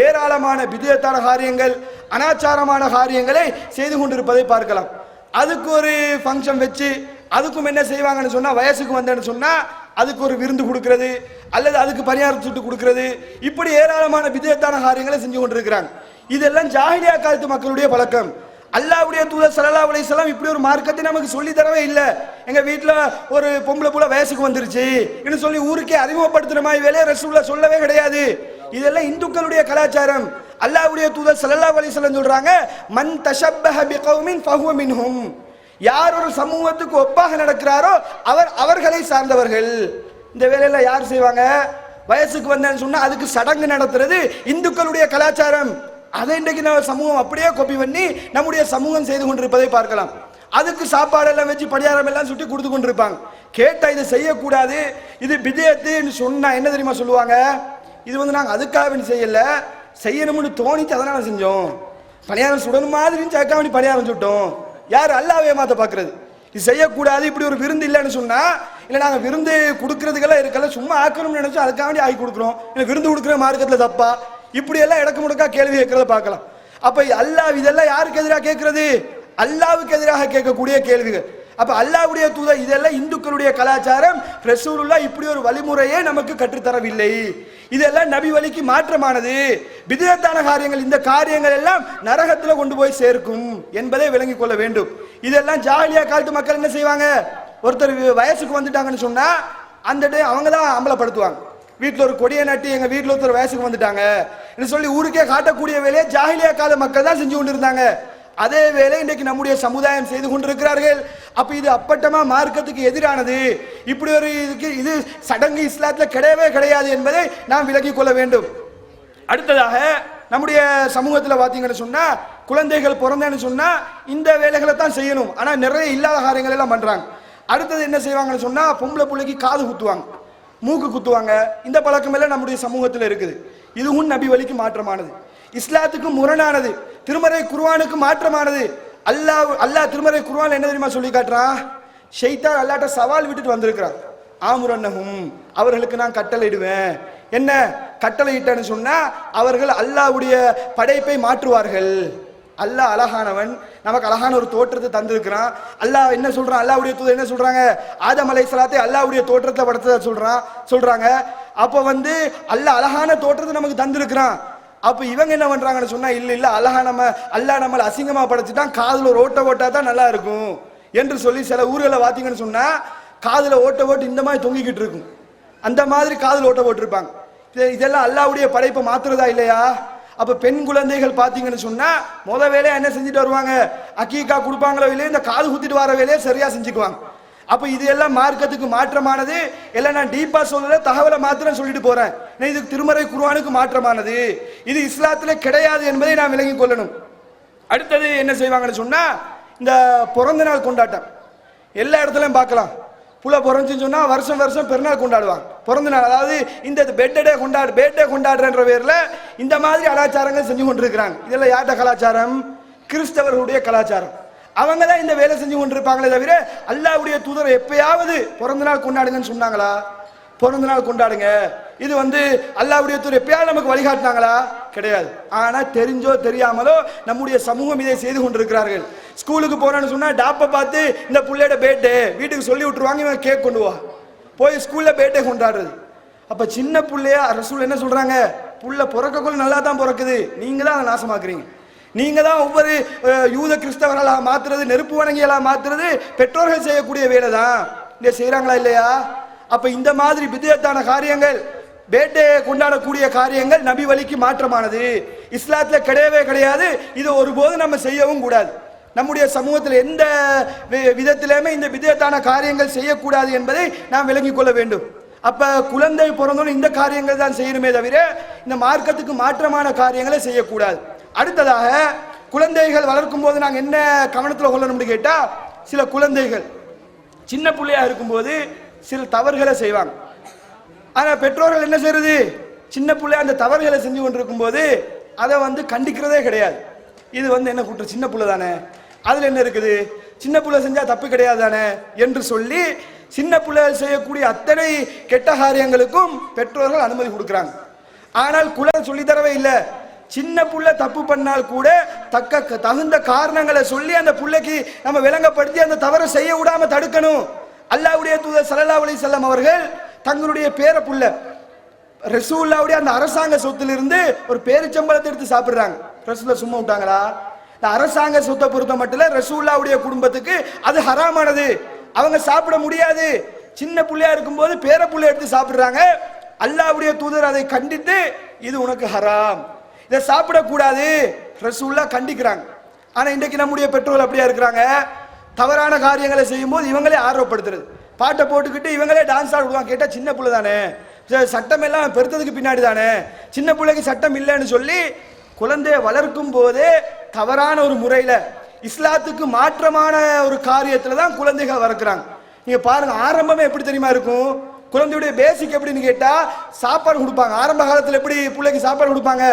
S3: ஏராளமான பிதத்தான காரியங்கள், அனாச்சாரமான காரியங்களை செய்து கொண்டிருப்பதை பார்க்கலாம். அதுக்கு ஒரு ஃபங்க்ஷன் வச்சு அதுக்கும் என்ன செய்வாங்கன்னு சொன்னா, வயசுக்கு வந்தேன்னு சொன்னா அதுக்கு ஒரு விருந்து கொடுக்கிறது அல்லது அதுக்கு பரிகாரம் சுட்டு கொடுக்கிறது, இப்படி ஏராளமான பிதத்தான காரியங்களை செஞ்சு கொண்டிருக்கிறாங்க. இதெல்லாம் ஜாஹிலியா காலத்து மக்களுடைய பழக்கம். அல்லாஹ்வுடைய தூதர் ஸல்லல்லாஹு அலைஹி வஸல்லம் இப்படி ஒரு மார்க்கத்தை நமக்கு சொல்லி தரவே இல்லை. எங்க வீட்டில் ஒரு பொம்பளை புள்ள வயசுக்கு வந்துருச்சு என்று சொல்லி ஊருக்கே அறிமுகப்படுத்துற மாதிரி வேலையை ரசூலுல்லாஹ் சொல்லவே கிடையாது. இதெல்லாம் இந்துக்களுடைய கலாச்சாரம். அல்லாஹ்வுடைய தூதர் ஸல்லல்லாஹு அலைஹி வஸல்லம் சொல்றாங்க, மன் தஷப்பஹ பிகௌமின் ஃபஹுவ மின்ஹும். யார் ஒரு சமூகத்துக்கு ஒப்பாக நடக்கிறாரோ அவர்களை சார்ந்தவர்கள். இந்த வேலையில யார் செய்வாங்க? வயசுக்கு வந்தேன்னு சொன்னா அதுக்கு சடங்கு நடத்துறது இந்துக்களுடைய கலாச்சாரம். அதை இன்றைக்கு நம்ம சமூகம் அப்படியே காப்பி பண்ணி நம்முடைய சமூகம் செய்து கொண்டிருப்பதை பார்க்கலாம். அதுக்கு சாப்பாடு எல்லாம் வச்சு பணியாரம் எல்லாம் சுட்டி கொடுத்து கொண்டிருப்பாங்க. கேட்டா இதை செய்யக்கூடாது, இது பிதத்துன்னு சொன்னா என்ன தெரியுமா சொல்லுவாங்க? இது நாங்க அதுக்காக செய்யல, செய்யணும்னு தோணிச்சு அதனால செஞ்சோம். பணியாரம் சுடணும் மாதிரி சேர்க்க வேண்டி பணியாரம் சுட்டோம். யார்? அல்லாஹ்வை ஏமாத்த பார்க்கறது. இது செய்யக்கூடாது, இப்படி ஒரு விருந்து இல்லைன்னு சொன்னா, இல்லை நாங்கள் விருந்து கொடுக்கறதுக்கெல்லாம் இருக்கல, சும்மா ஆக்கணும்னு நினைச்சோம், அதுக்காக வேண்டி ஆக்கி கொடுக்குறோம், இல்லை விருந்து கொடுக்குற மார்க்கத்தில் தப்பா, இப்படி எல்லாம் இடக்கு முடக்கா கேள்வி கேட்கறத பார்க்கலாம். அப்ப அல்லாஹ் இதெல்லாம் யாருக்கு எதிராக கேட்கறது? அல்லாஹ்வுக்கு எதிராக கேட்கக்கூடிய கேள்விகள். அப்ப அல்லாஹ்வுடைய தூதர் இதெல்லாம் இந்துக்களுடைய கலாச்சாரம், ரசூலுல்லாஹ் இப்படி ஒரு வழிமுறையே நமக்கு கற்றுத்தரவில்லை. இதெல்லாம் நபி வழிக்கு மாற்றமானது, பிதத்தான காரியங்கள். இந்த காரியங்கள் எல்லாம் நரகத்தில் கொண்டு போய் சேர்க்கும் என்பதை விளங்கிக் கொள்ள வேண்டும். இதெல்லாம் ஜாஹிலியா காலத்து மக்கள் என்ன செய்வாங்க? ஒருத்தர் வயசுக்கு வந்துட்டாங்கன்னு சொன்னா அந்த அவங்க தான் அமலப்படுத்துவாங்க. வீட்டில் ஒரு கொடியை நட்டி எங்க வீட்டில் ஒருத்தர் வயசுக்கு வந்துட்டாங்க சொல்லி ஊருக்கே காட்டக்கூடிய வேலையை ஜாஹிலியா கால மக்கள் தான் செஞ்சு கொண்டிருந்தாங்க. அதே வேலை இன்றைக்கு நம்முடைய சமுதாயம் செய்து கொண்டிருக்கிறார்கள். அப்ப இது அப்பட்டமா மார்க்கத்துக்கு எதிரானது. இப்படி ஒரு இது சடங்கு இஸ்லாத்துல கிடையவே கிடையாது என்பதை நாம் விலகிக் கொள்ள வேண்டும். அடுத்ததாக நம்முடைய சமூகத்தில் பார்த்தீங்கன்னு சொன்னா, குழந்தைகள் பிறந்தேன்னு சொன்னா இந்த வேலைகளை தான் செய்யணும், ஆனா நிறைய இல்லாத காரியங்கள் எல்லாம் பண்றாங்க. அடுத்தது என்ன செய்வாங்கன்னு சொன்னா, பொம்பளை பிள்ளைக்கு காது குத்துவாங்க, மூக்கு குத்துவாங்க. இந்த பழக்கம் எல்லாம் நம்முடைய சமூகத்தில் இருக்குது. இதுவும் நபி வழிக்கு மாற்றமானது, இஸ்லாத்துக்கு முரணானது, திருமறை குர்ஆனுக்கு மாற்றமானது. அல்லாஹ் திருமறை குர்ஆன்ல என்ன தெரியுமா சொல்லி காட்டுறான்? ஷைத்தான் அல்லாஹ்ட்ட சவால் விட்டுட்டு வந்திருக்கிறான். ஆமுரன்னஹும், அவர்களுக்கு நான் கட்டளையிடுவேன். என்ன கட்டளையிட்டேன்னு சொன்னா, அவர்கள் அல்லாஹ்வுடைய படைப்பை மாற்றுவார்கள். அல்லாஹ் அழகானவன், நமக்கு அழகான ஒரு தோற்றத்தை தந்திருக்கிறான். அல்லாஹ் என்ன சொல்றான்? அல்லாஹ்வுடைய தூதர் என்ன சொல்றாங்க? ஆதம் அலைஹிஸ்ஸலாத்தை அல்லாஹ்வுடைய தோற்றத்தை படைத்ததா சொல்றாங்க. அப்ப அல்லாஹ் அழகான தோற்றத்தை நமக்கு தந்திருக்கிறான். அப்ப இவங்க என்ன பண்றாங்கன்னு சொன்னா, இல்ல அல்லாஹ் நம்மளை அசிங்கமா படைச்சுட்டான், காதுல ஒரு ஓட்டா தான் நல்லா இருக்கும் என்று சொல்லி சில ஊர்களை பார்த்தீங்கன்னு சொன்னா காதுல ஓட்டு இந்த மாதிரி தொங்கிக்கிட்டு இருக்கும். அந்த மாதிரி காதுல ஓட்ட போட்டிருப்பாங்க. இதெல்லாம் அல்லாஹ்வுடைய படைப்பை மாத்துறதா இல்லையா? அப்ப பெண் குழந்தைகள் பார்த்தீங்கன்னு சொன்னா முத வேலையை என்ன செஞ்சுட்டு வருவாங்க? அக்கீக்கா கொடுப்பாங்களோ இல்லையோ இந்த காது குத்திட்டு வர வேலையை சரியா செஞ்சுக்குவாங்க. அப்ப இது எல்லாம் மார்க்கத்துக்கு மாற்றமானது. எல்லாம் நான் டீப்பா சொல்லல, தகவலை மாத்திரம் சொல்லிட்டு போறேன். இது திருமறை குர்ஆனுக்கு மாற்றமானது, இது இஸ்லாத்துல கிடையாது என்பதை நாம் விளங்கிக் கொள்ளணும். அடுத்தது என்ன செய்வாங்கன்னு சொன்னா, இந்த பிறந்த நாள் கொண்டாட்டம் எல்லா இடத்துலயும் பார்க்கலாம். புள்ள பிறந்துன்னு சொன்னா வருஷம் வருஷம் பெருநாள் கொண்டாடுவாங்க, பிறந்த நாள். அதாவது இந்த பேட்டே கொண்டாடுறன்ற பேர்ல இந்த மாதிரி கலாச்சாரங்கள் செஞ்சு கொண்டிருக்கிறாங்க. இதெல்லாம் யார்ட கலாச்சாரம்? கிறிஸ்தவர்களுடைய கலாச்சாரம். அவங்க தான் இந்த வேலை செஞ்சு கொண்டிருப்பாங்களே தவிர அல்லாஹ்வுடைய தூதர் எப்பயாவது பிறந்த நாள் கொண்டாடுங்கன்னு சொன்னாங்களா? பிறந்த நாள் கொண்டாடுங்க, இது அல்லாஹ்வுடைய தூதர் எப்பயாவது நமக்கு வழிகாட்டினாங்களா? கிடையாது. ஆனா தெரிஞ்சோ தெரியாமலோ நம்முடைய சமூகம் இதை செய்து கொண்டிருக்கிறார்கள். ஸ்கூலுக்கு போறேன்னு சொன்னா டாப்பை பார்த்து இந்த புள்ளையோட பேட்டே வீட்டுக்கு சொல்லி விட்டுருவாங்க, இவன் கேக் கொண்டு வா, போய் ஸ்கூல்ல பேட்டே கொண்டாடுறது. அப்ப சின்ன புள்ளையா ரசூல் என்ன சொல்றாங்க? புள்ள பிறக்கக்குள்ள நல்லா தான் பிறக்குது, நீங்க தான் அதை நாசமாக்குறீங்க. நீங்க தான் ஒவ்வொரு யூத கிறிஸ்தவர்களாக மாத்துறது, நெருப்பு வணங்கியலா மாத்துறது பெற்றோர்கள் செய்யக்கூடிய வேலை தான். இங்க செய்யறாங்களா இல்லையா? அப்ப இந்த மாதிரி பிதத்தான காரியங்கள், பேட்டே கொண்டாடக்கூடிய காரியங்கள் நபி வழிக்கு மாற்றமானது, இஸ்லாத்துல கிடையவே கிடையாது. இது ஒருபோது நம்ம செய்யவும் கூடாது. நம்முடைய சமூகத்தில் எந்த விதத்திலுமே இந்த பிதத்தான காரியங்கள் செய்யக்கூடாது என்பதை நாம் விளங்கிக் கொள்ள வேண்டும். அப்ப குழந்தை பிறந்தோன்னு இந்த காரியங்கள் தான் செய்யணுமே தவிர இந்த மார்க்கத்துக்கு மாற்றமான காரியங்களை செய்யக்கூடாது. அடுத்ததாக குழந்தைகள் வளர்க்கும் போது நாங்கள் என்ன கவனத்தில் கொள்ளணும்னு கேட்டா, சில குழந்தைகள் சின்ன பிள்ளையா இருக்கும்போது சில தவறுகளை செய்வாங்க. ஆனா பெற்றோர்கள் என்ன செய்யறது? சின்ன பிள்ளை அந்த தவறுகளை செஞ்சு கொண்டிருக்கும் போது அதை கண்டிக்கிறதே கிடையாது. இது என்ன கூட்டம், சின்ன பிள்ளை தானே, அதுல என்ன இருக்குது, சின்ன புள்ள செஞ்சா தப்பு கிடையாதானே என்று சொல்லி சின்ன பிள்ளைகள் செய்யக்கூடிய அத்தனை கெட்ட காரியங்களுக்கும் பெற்றோர்கள் அனுமதி கொடுக்குறாங்க. ஆனால் குலம் சொல்லித்தரவே இல்லை. சின்ன புள்ள தப்பு பண்ணால் கூட தகுந்த காரணங்களை சொல்லி அந்த புள்ளைக்கு நம்ம விளங்கப்படுத்தி அந்த தவறை செய்ய விடாம தடுக்கணும். அல்லாஹ்வுடைய தூதர் ஸல்லல்லாஹு அலைஹி வஸல்லம் அவர்கள் தங்களுடைய பேர புள்ள ரசூலுல்லாஹ்வுடைய அந்த அரசாங்க சொத்திலிருந்து ஒரு பேரிச்சம்பழத்தை எடுத்து சாப்பிடுறாங்க. ரசூலுல்லாஹ் சும்மா விட்டாங்களா? இந்த அரசாங்க சொத்தை பொறுத்த மட்டும் ரசூலுல்லாஹ்வுடைய குடும்பத்துக்கு அது ஹராமானது, அவங்க சாப்பிட முடியாது. சின்ன புள்ளையா இருக்கும்போது பேர புள்ளை எடுத்து சாப்பிடுறாங்க. அல்லாஹ்வுடைய தூதர் அதை கண்டித்து இது உனக்கு ஹராம், இதை சாப்பிடக்கூடாது ரசூலுல்லாஹ் கண்டிக்கிறாங்க. ஆனா இன்றைக்கு நம்முடைய பெற்றோர்கள் அப்படியா இருக்கிறாங்க, தவறான காரியங்களை செய்யும் போது இவங்களே ஆர்வப்படுத்துறது, பாட்டை போட்டுக்கிட்டு இவங்களே டான்ஸ் ஆடுவாங்க. கேட்டா சின்ன பிள்ளை தானே, சட்டம் எல்லாம் பெருத்ததுக்கு பின்னாடி தானே, சின்ன பிள்ளைக்கு சட்டம் இல்லைன்னு சொல்லி குழந்தைய வளர்க்கும் போதே தவறான ஒரு முறையில இஸ்லாத்துக்கு மாற்றமான ஒரு காரியத்துல தான் குழந்தைகள் வளர்க்குறாங்க. நீங்க பாருங்க, ஆரம்பமே எப்படி தெரியுமா இருக்கும், குழந்தையுடைய பேசிக் எப்படின்னு கேட்டா சாப்பாடு கொடுப்பாங்க. ஆரம்ப காலத்துல எப்படி பிள்ளைக்கு சாப்பாடு கொடுப்பாங்க,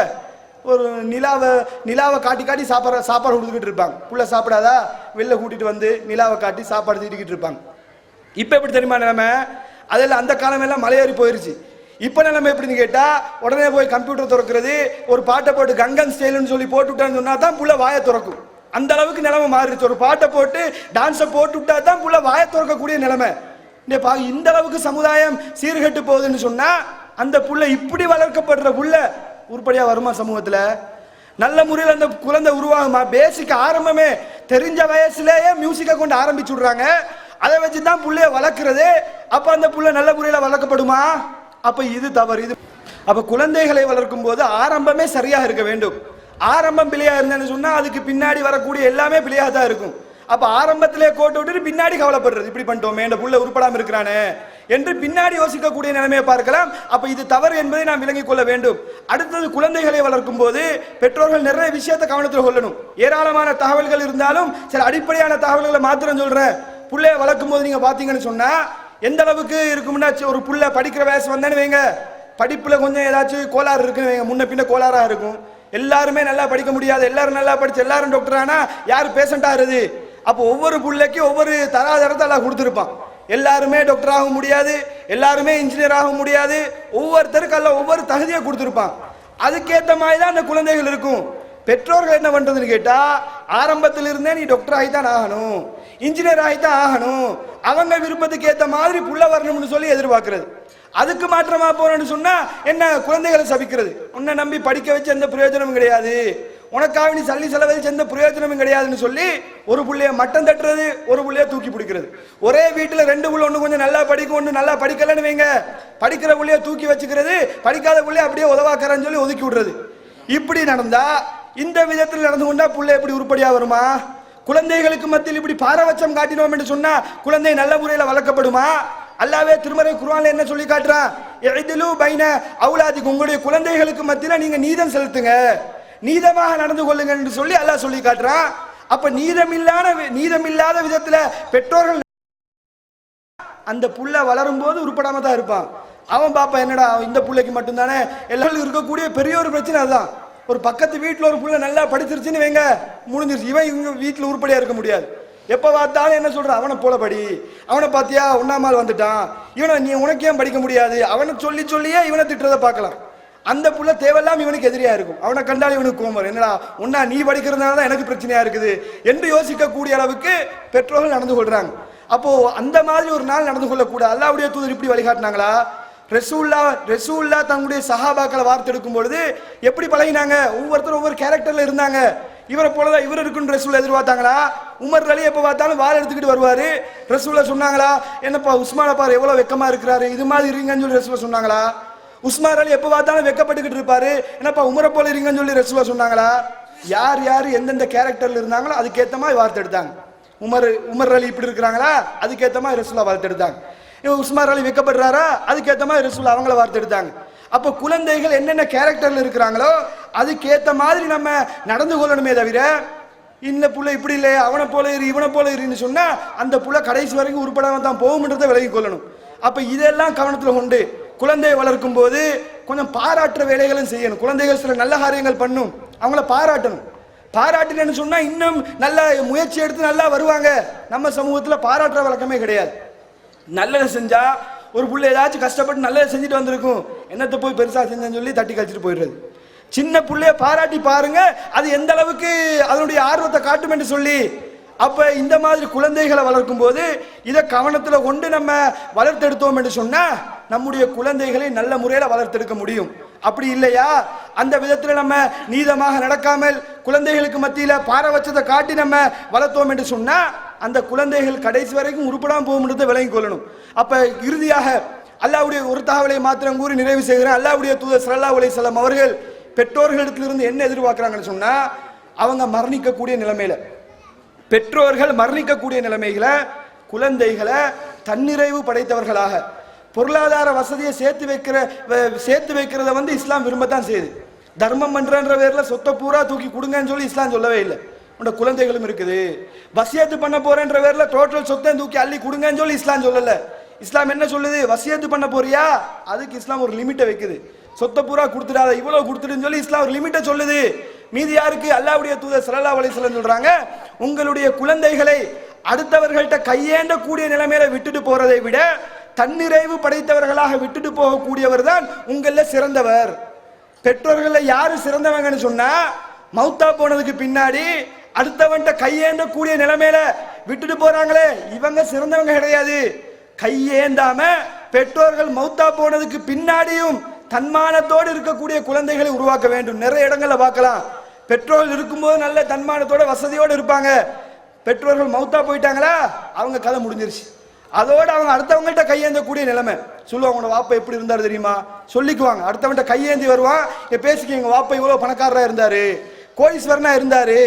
S3: ஒரு நிலாவை காட்டி காட்டி சாப்பாடு கொடுத்துக்கிட்டு இருப்பாங்க. புள்ள சாப்பிடாதா வெளில கூட்டிட்டு வந்து நிலாவை காட்டி சாப்பாடு தீட்டிக்கிட்டு இருப்பாங்க. இப்ப எப்படி தெரியுமா நிலைமை, அதெல்லாம் அந்த காலம் எல்லாம் மலையேறி போயிருச்சு. இப்ப நிலைமை எப்படின்னு கேட்டா உடனே போய் கம்ப்யூட்டர் திறக்கிறது, ஒரு பாட்டை போட்டு கங்கன் ஸ்டைல்னு சொல்லி போட்டு விட்டான்னு சொன்னா தான் புள்ள வாயை திறக்கும். அந்த அளவுக்கு நிலைமை மாறிடுச்சு. ஒரு பாட்டை போட்டு டான்ஸை போட்டு விட்டா தான் புள்ள வாயை திறக்கக்கூடிய நிலைமை. இந்த அளவுக்கு சமுதாயம் சீர்கெட்டு போகுதுன்னு சொன்னா அந்த புள்ள இப்படி வளர்க்கப்படுற புள்ள உருப்படியா வருமா சமூகத்துல? நல்ல முறையில் அந்த குழந்தை உருவாகுமா? பேசிக் ஆரம்பமே தெரிஞ்ச வயசுலேயே மியூசிக்கை கொண்டு ஆரம்பிச்சு விடுறாங்க. அதை வச்சுதான் புள்ளைய வளர்க்கிறது. அப்ப அந்த புள்ள நல்ல முறையில வளர்க்கப்படுமா? அப்ப இது தவறு. இது அப்ப குழந்தைகளை வளர்க்கும் போது ஆரம்பமே சரியாக இருக்க வேண்டும். ஆரம்பம் பிள்ளையா இருந்தேன்னு சொன்னா அதுக்கு பின்னாடி வரக்கூடிய எல்லாமே பிள்ளையா தான் இருக்கும். அப்ப ஆரம்பத்திலே கோட்டு விட்டுட்டு பின்னாடி கவலைப்படுறது, இப்படி பண்ணிட்டோமே இந்த புள்ள உருப்படாம இருக்கிறானே என்று பின்னாடி யோசிக்கக்கூடிய நிலைமையை பார்க்கலாம். அப்ப இது தவறு என்பதை நாம் விளங்கிக் கொள்ள வேண்டும். அடுத்தது, குழந்தைகளை வளர்க்கும் போது பெற்றோர்கள் நிறைய விஷயத்தை கவனத்தில் கொள்ளணும். ஏராளமான தகவல்கள் இருந்தாலும் சில அடிப்படையான தகவல்களை மாத்திரம் சொல்றேன். புள்ளைய வளர்க்கும் போது நீங்க பாத்தீங்கன்னு சொன்னா எந்த அளவுக்கு இருக்கும்னா, ஒரு புள்ள படிக்கிற வயசு வந்தேன்னு வைங்க, படிப்புல கொஞ்சம் ஏதாச்சும் கோளாறு இருக்குன்னு வைங்க, முன்ன பின்ன கோளாறா இருக்கும். எல்லாருமே நல்லா படிக்க முடியாது, எல்லாரும் நல்லா படிச்சு எல்லாரும் டாக்டர் ஆனா யாரு பேஷண்ட் ஆகுறது? அப்போ ஒவ்வொரு புள்ளைக்கு ஒவ்வொரு தராதரத்தை எல்லாம் கொடுத்துருப்பான். எல்லாருமே டாக்டர் ஆக முடியாது, எல்லாருமே இன்ஜினியர் ஆக முடியாது, ஒவ்வொருத்தருக்கு அல்ல ஒவ்வொரு தகுதியை கொடுத்துருப்பான். அதுக்கேற்ற மாதிரி தான் அந்த குழந்தைகள் இருக்கும். பெற்றோர்கள் என்ன பண்றதுன்னு கேட்டா, ஆரம்பத்தில் இருந்தே நீ டாக்டர் ஆகித்தான் ஆகணும், இன்ஜினியர் ஆகித்தான் ஆகணும், அவங்க விருப்பத்துக்கு ஏற்ற மாதிரி புள்ள வரணும்னு சொல்லி எதிர்பார்க்கிறது. அதுக்கு மாற்றமா போறேன்னு சொன்னா என்ன, குழந்தைகளை சபிக்கிறது. உன்னை நம்பி படிக்க வச்சு எந்த பிரயோஜனமும் கிடையாது, உனக்காக நீ சல்லி செலவழிச்சு எந்த பிரயோஜனமும் கிடையாதுன்னு சொல்லி ஒரு புள்ளைய மட்டம் தட்டுறது, ஒரு புள்ளைய தூக்கி பிடிக்கிறது. ஒரே வீட்டுல ரெண்டு புள்ள, ஒண்ணு கொஞ்சம் நல்லா படிக்கும், ஒண்ணு நல்லா படிக்கலன்னு வைங்க, படிக்கிற புள்ளைய தூக்கி வச்சுக்கிறது, படிக்காத புள்ளைய அப்படியே உதவாக்கறன்னு சொல்லி ஒதுக்கி விடுறது. இப்படி நடந்தா, இந்த விதத்தில் நடந்து கொண்டா புள்ள எப்படி உருப்படியா வருமா? குழந்தைகளுக்கு மத்தியில் இப்படி பாரபட்சம் காட்டினோம் என்று சொன்னா குழந்தை நல்ல முறையில் வளர்க்கப்படுமா? அல்லாஹ்வே திருமறை குர்ஆன்ல என்ன சொல்லி காட்டுறான், இஅ்திலு பைன அவுலாதிக்கும், உங்களுடைய குழந்தைகளுக்கு மத்தியில நீங்க நீதம் செலுத்துங்க, நீதமாக நடந்து கொள்ளுங்க என்று சொல்லி அல்லாஹ் சொல்லி காட்டுறான். அப்ப நீதமில்லாத விதத்துல பெற்றோர்கள் அந்த புள்ள வளரும் போது உருப்படாம தான் இருப்பான். அவன் பாப்பா என்னடா இந்த புள்ளைக்கு மட்டும்தானே, எல்லாரும் இருக்கக்கூடிய பெரிய ஒரு பிரச்சனை அதுதான். ஒரு பக்கத்து வீட்டுல ஒரு புள்ள நல்லா படிச்சிருச்சுன்னு வைங்க, முடிஞ்சிருச்சு. இவன் இவங்க வீட்டுல உருப்படியா இருக்க முடியாது. எப்ப பார்த்தாலும் என்ன சொல்ற, அவனை போல படி, அவனை பாத்தியா ஒன்னாமால் வந்துட்டான், இவனை நீ உனக்கு ஏன் படிக்க முடியாது, அவனை சொல்லி சொல்லியே இவனை திட்டுறதை பார்க்கலாம். அந்த புள்ள தேவையில்லாம இவனுக்கு எதிரியா இருக்கும். அவனை கண்டாலும் இவனுக்கு கோபம், என்னடா ஒன்னா நீ படிக்கிறதுனால தான் எனக்கு பிரச்சனையா இருக்குது என்று யோசிக்கக்கூடிய அளவுக்கு பெற்றோர்கள் நடந்து கொள்றாங்க. அப்போ அந்த மாதிரி ஒரு நாள் நடந்து கொள்ளக்கூடாது. அல்லாஹ்வுடைய தூதர் இப்படி வழிகாட்டினாங்களா? ரசூல்லா தங்களுடைய சஹாபாக்களை வார்த்தெடுக்கும் பொழுது எப்படி பழகினாங்க? ஒவ்வொருத்தரும் ஒவ்வொரு கேரக்டர்ல இருந்தாங்க. இவரை போலதான் இவர் இருக்குன்னு ரசூல் எதிர்பார்த்தாங்களா? உமர் அலி எப்ப பார்த்தாலும் வாள் எடுத்துக்கிட்டு வருவாரு. ரசூல்லா சொன்னாங்களா, என்னப்பா உஸ்மான பாரு எவ்வளவு வெக்கமா இருக்கிறாரு, இது மாதிரி இருங்கன்னு சொல்லி ரசூல்லா சொன்னாங்களா? உஸ்மான் அலி எப்ப பார்த்தாலும் வெக்கப்பட்டுக்கிட்டு இருப்பாரு, என்னப்பா உமரை போல இருங்கன்னு சொல்லி ரசூல்லா சொன்னாங்களா? யார் யார் எந்தெந்த கேரக்டர்ல இருந்தாங்களோ அதுக்கேற்ற மாதிரி வார்த்தெடுத்தாங்க. உமர் அலி இப்படி இருக்கிறாங்களா, அதுக்கேற்ற மாதிரி ரசூல்லா வார்த்தெடுத்தாங்க. உஸ்மான் அலி வெக்கப்படுறாரா, அதுக்கேற்ற மாதிரி ரசூல் அவங்கள வார்த்தெடுத்தாங்க. அப்ப குழந்தைகள் என்னென்ன கேரக்டர்ல இருக்கிறாங்களோ அதுக்கேற்ற மாதிரி நம்ம நடந்து கொள்ளணுமே தவிர, இந்த புள்ள இப்படி இல்லை அவனை போல இரு இவனை போல இருன்னு சொன்னா அந்த புள்ள கடைசி வரைக்கும் உருப்படாம தான் போகும்ன்றதை விலகி கொள்ளணும். அப்ப இதெல்லாம் கவனத்துல கொண்டு குழந்தையை வளர்க்கும் போது கொஞ்சம் பாராட்டுற வேலைகளும் செய்யணும். குழந்தைகள் சில நல்ல காரியங்கள் பண்ணும், அவங்கள பாராட்டணும். பாராட்டினு சொன்னா இன்னும் நல்ல முயற்சி எடுத்து நல்லா வருவாங்க. நம்ம சமூகத்துல பாராட்டுற வழக்கமே கிடையாது. நல்லதை செஞ்சா ஒரு புள்ள ஏதாச்சும் கஷ்டப்பட்டு நல்லதை செஞ்சுட்டு வந்திருக்கும், என்னத்தை போய் பெருசா செஞ்சேன்னு சொல்லி தட்டி கழிச்சிட்டு போயிடுறது. சின்ன புள்ளைய பாராட்டி பாருங்க, அது எந்த அளவுக்கு அதனுடைய ஆர்வத்தை காட்டும் என்று சொல்லி. அப்ப இந்த மாதிரி குழந்தைகளை வளர்க்கும் போது இதை கவனத்துல கொண்டு நம்ம வளர்த்தெடுத்தோம் என்று சொன்னா நம்முடைய குழந்தைகளை நல்ல முறையில வளர்த்தெடுக்க முடியும். அப்படி இல்லையா, அந்த விதத்துல நம்ம நீதமாக நடக்காமல் குழந்தைகளுக்கு மத்தியில பாரபட்சத்தை காட்டி நம்ம வளர்த்தோம் என்று சொன்னா அந்த குழந்தைகள் கடைசி வரைக்கும் உருப்படாம போகும்ன்றதை விளங்கிக் கொள்ளணும். அப்ப இறுதியாக அல்லாஹ்வுடைய ஒரு தகவலை மாத்திரம் கூறி நிறைவு செய்கிறேன். அல்லாஹ்வுடைய தூதர் ஸல்லல்லாஹு அலைஹி வஸல்லம் அவர்கள் பெற்றோர்களிடத்திலிருந்து என்ன எதிர்பார்க்கிறாங்கன்னு சொன்னா, அவங்க மரணிக்கக்கூடிய நிலைமையில, பெற்றோர்கள் மரணிக்கக்கூடிய நிலைமைகளை குழந்தைகளை தன்னிறைவு படைத்தவர்களாக, பொருளாதார வசதியை சேர்த்து வைக்கிறத இஸ்லாம் விரும்பத்தான் செய்யுது. தர்மம் பண்றன்ற பேர்ல சொத்தை பூரா தூக்கி கொடுங்கன்னு சொல்லி இஸ்லாம் சொல்லவே இல்லை. உன்னோட குழந்தைகளும் இருக்குது. வசியத்து பண்ண போறேன்ற பேர்ல டோட்டல் சொத்தை தூக்கி அள்ளி கொடுங்கன்னு சொல்லி இஸ்லாம் சொல்லல. இஸ்லாம் என்ன சொல்லுது, வசியத்து பண்ண போறியா, அதுக்கு இஸ்லாம் ஒரு லிமிட்டை வைக்குது. சொத்தை பூரா கொடுத்துடாத, இவ்வளவு கொடுத்துடுன்னு சொல்லி இஸ்லாம் ஒரு லிமிட்டை சொல்லுது. மீதி யாருக்கு? அல்லாஹ்வுடைய தூதர் ஸல்லல்லாஹு அலைஹி வஸல்லம் சொல்றாங்க, உங்களுடைய குழந்தைகளை அடுத்தவர்கள்ட்ட கையேண்ட கூடிய நிலைமையில விட்டுட்டு போறதை விட தன்னிறைவு படைத்தவர்களாக விட்டுட்டு போகக்கூடியவர் தான் உங்கள சிறந்தவர். பெற்றோர்கள யாரு சிறந்தவங்கன்னு சொன்னா, மௌத்தா போனதுக்கு பின்னாடி அடுத்தவன்ட்ட கையேந்த கூடிய நிலைமையில விட்டுட்டு போறாங்களே, இவங்க சிறந்தவங்க கிடையாது. கையேந்தாம பெற்றோர்கள் மௌத்தா போனதுக்கு பின்னாடியும் தன்மானத்தோடு இருக்கக்கூடிய குழந்தைகளை உருவாக்க வேண்டும். நிறைய இடங்கள்ல பார்க்கலாம், பெற்றோர்கள் இருக்கும்போது நல்ல தன்மானத்தோட வசதியோடு இருப்பாங்க. பெற்றோர்கள் மௌத்தா போயிட்டாங்களா, அவங்க கதை முடிஞ்சிருச்சு. அதோட அவங்க அடுத்தவங்கள்ட்ட கையேந்தக்கூடிய நிலைமை. சொல்லுவாங்க, உங்களோட வாப்பா எப்படி இருந்தாரு தெரியுமா, சொல்லிக்குவாங்க. அடுத்தவன்ட்ட கையேந்தி வருவான், பேசிக்க எங்க வாப்பா இவ்வளவு பணக்காரரா இருந்தாரு, கோடீஸ்வரனா இருந்தாரு.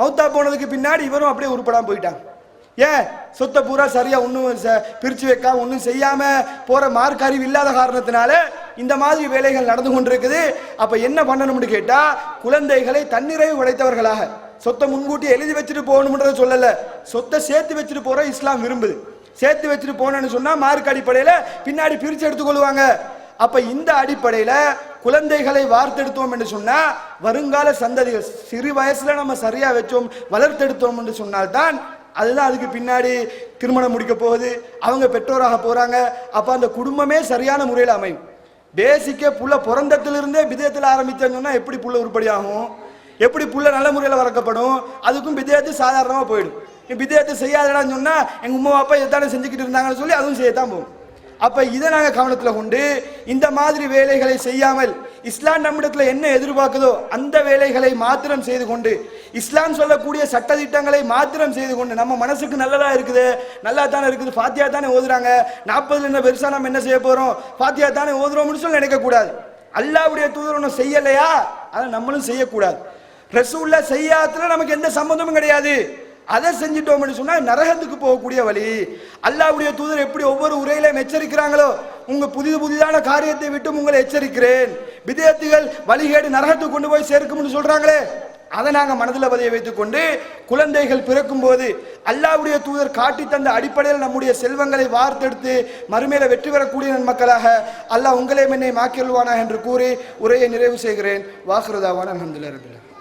S3: மௌத்தா போனதுக்கு பின்னாடி இவரும் அப்படியே உருப்படாம போயிட்டாங்க. ஏன்? சொத்தை பூரா சரியா ஒன்றும் பிரிச்சு வைக்காம ஒன்றும் செய்யாம போற மார்க் அறிவு இல்லாத காரணத்தினால இந்த மாதிரி வேலைகள் நடந்து கொண்டிருக்குது. அப்ப என்ன பண்ணணும்னு கேட்டா, குழந்தைகளை தன்னிறைவு உடைத்தவர்களாக, சொத்தை முன்கூட்டி எழுதி வச்சுட்டு போகணும்ன்றத சொல்லல, சொத்தை சேர்த்து வச்சுட்டு போற இஸ்லாம் விரும்புது. சேர்த்து வச்சுட்டு போனேன்னு சொன்னா மார்க் அடிப்படையில பின்னாடி பிரிச்சு எடுத்துக்கொள்வாங்க. அப்ப இந்த அடிப்படையில குழந்தைகளை வார்த்தெடுத்தோம் என்று சொன்னா வருங்கால சந்ததிகள் சிறு வயசுல நம்ம சரியா வச்சோம் வளர்த்தெடுத்தோம் என்று சொன்னால்தான் அதுதான் அதுக்கு பின்னாடி திருமணம் முடிக்க போகுது, அவங்க பெற்றோராக போறாங்க. அப்ப அந்த குடும்பமே சரியான முறையில் அமையும். பேசிக்க புள்ள பிறந்தத்திலிருந்தே விதயத்தில் ஆரம்பிச்சேன்னு சொன்னா எப்படி புள்ள உருப்படி ஆகும், எப்படி புள்ள நல்ல முறையில் வளர்க்கப்படும்? அதுக்கும் விதயத்து சாதாரணமா போயிடும். விதயத்தை செய்யாதடான்னு சொன்னா எங்க உமா அப்பா எதானே செஞ்சுக்கிட்டு இருந்தாங்கன்னு சொல்லி அதுவும் செய்யத்தான் போகும். அப்ப இதை நாங்க கவனத்துல கொண்டு இந்த மாதிரி வேலைகளை செய்யாமல் இஸ்லாம் நம்மிடத்துல என்ன எதிர்பார்க்குதோ அந்த வேலைகளை மாத்திரம் செய்து கொண்டு, இஸ்லாம் சொல்லக்கூடிய சட்டதிட்டங்களை மாத்திரம் செய்து கொண்டு, நம்ம மனசுக்கு நல்லதா இருக்குது, நல்லா தானே இருக்குது, ஃபாத்தியா தானே ஓதுறாங்க, 40 என்ன பெருசா நம்ம என்ன செய்ய போறோம், ஃபாத்தியா தானே ஓதுறோம்னு சொல்லி நினைக்க கூடாது. அல்லாஹ்வுடைய தூதர் ஒன்றும் செய்யலையா, அதை நம்மளும் செய்யக்கூடாது. ரசூலுல்லாஹ் செய்யாததுல நமக்கு எந்த சம்பந்தமும் கிடையாது. அதை செஞ்சிட்டோம்னு சொன்னா நரகத்துக்கு போகக்கூடிய வழி. அல்லாஹ்வுடைய தூதர் எப்படி ஒவ்வொரு உரையிலையும் எச்சரிக்கிறாங்களோ, உங்க புதிதான காரியத்தை விட்டு உங்களை எச்சரிக்கிறேன், விதேயத்துகள் வழிகேடு நரகத்துக்கு கொண்டு போய் சேர்க்கும்னு சொல்றாங்களே, அதை நாங்க மனதில் பதிய வைத்துக் கொண்டு குழந்தைகள் பிறக்கும் போது அல்லாஹ்வுடைய தூதர் காட்டி தந்த அடிப்படையில் நம்முடைய செல்வங்களை வார்த்தெடுத்து மறுமையில வெற்றி பெறக்கூடிய நன்மக்களாக அல்லாஹ் உங்களை என்னை மாக்கியல்வானா என்று கூறி உரையை நிறைவு செய்கிறேன். வாஹ்ருதாவான அல்ஹம்துலில்லாஹி ரப்பில் ஆலமீன்.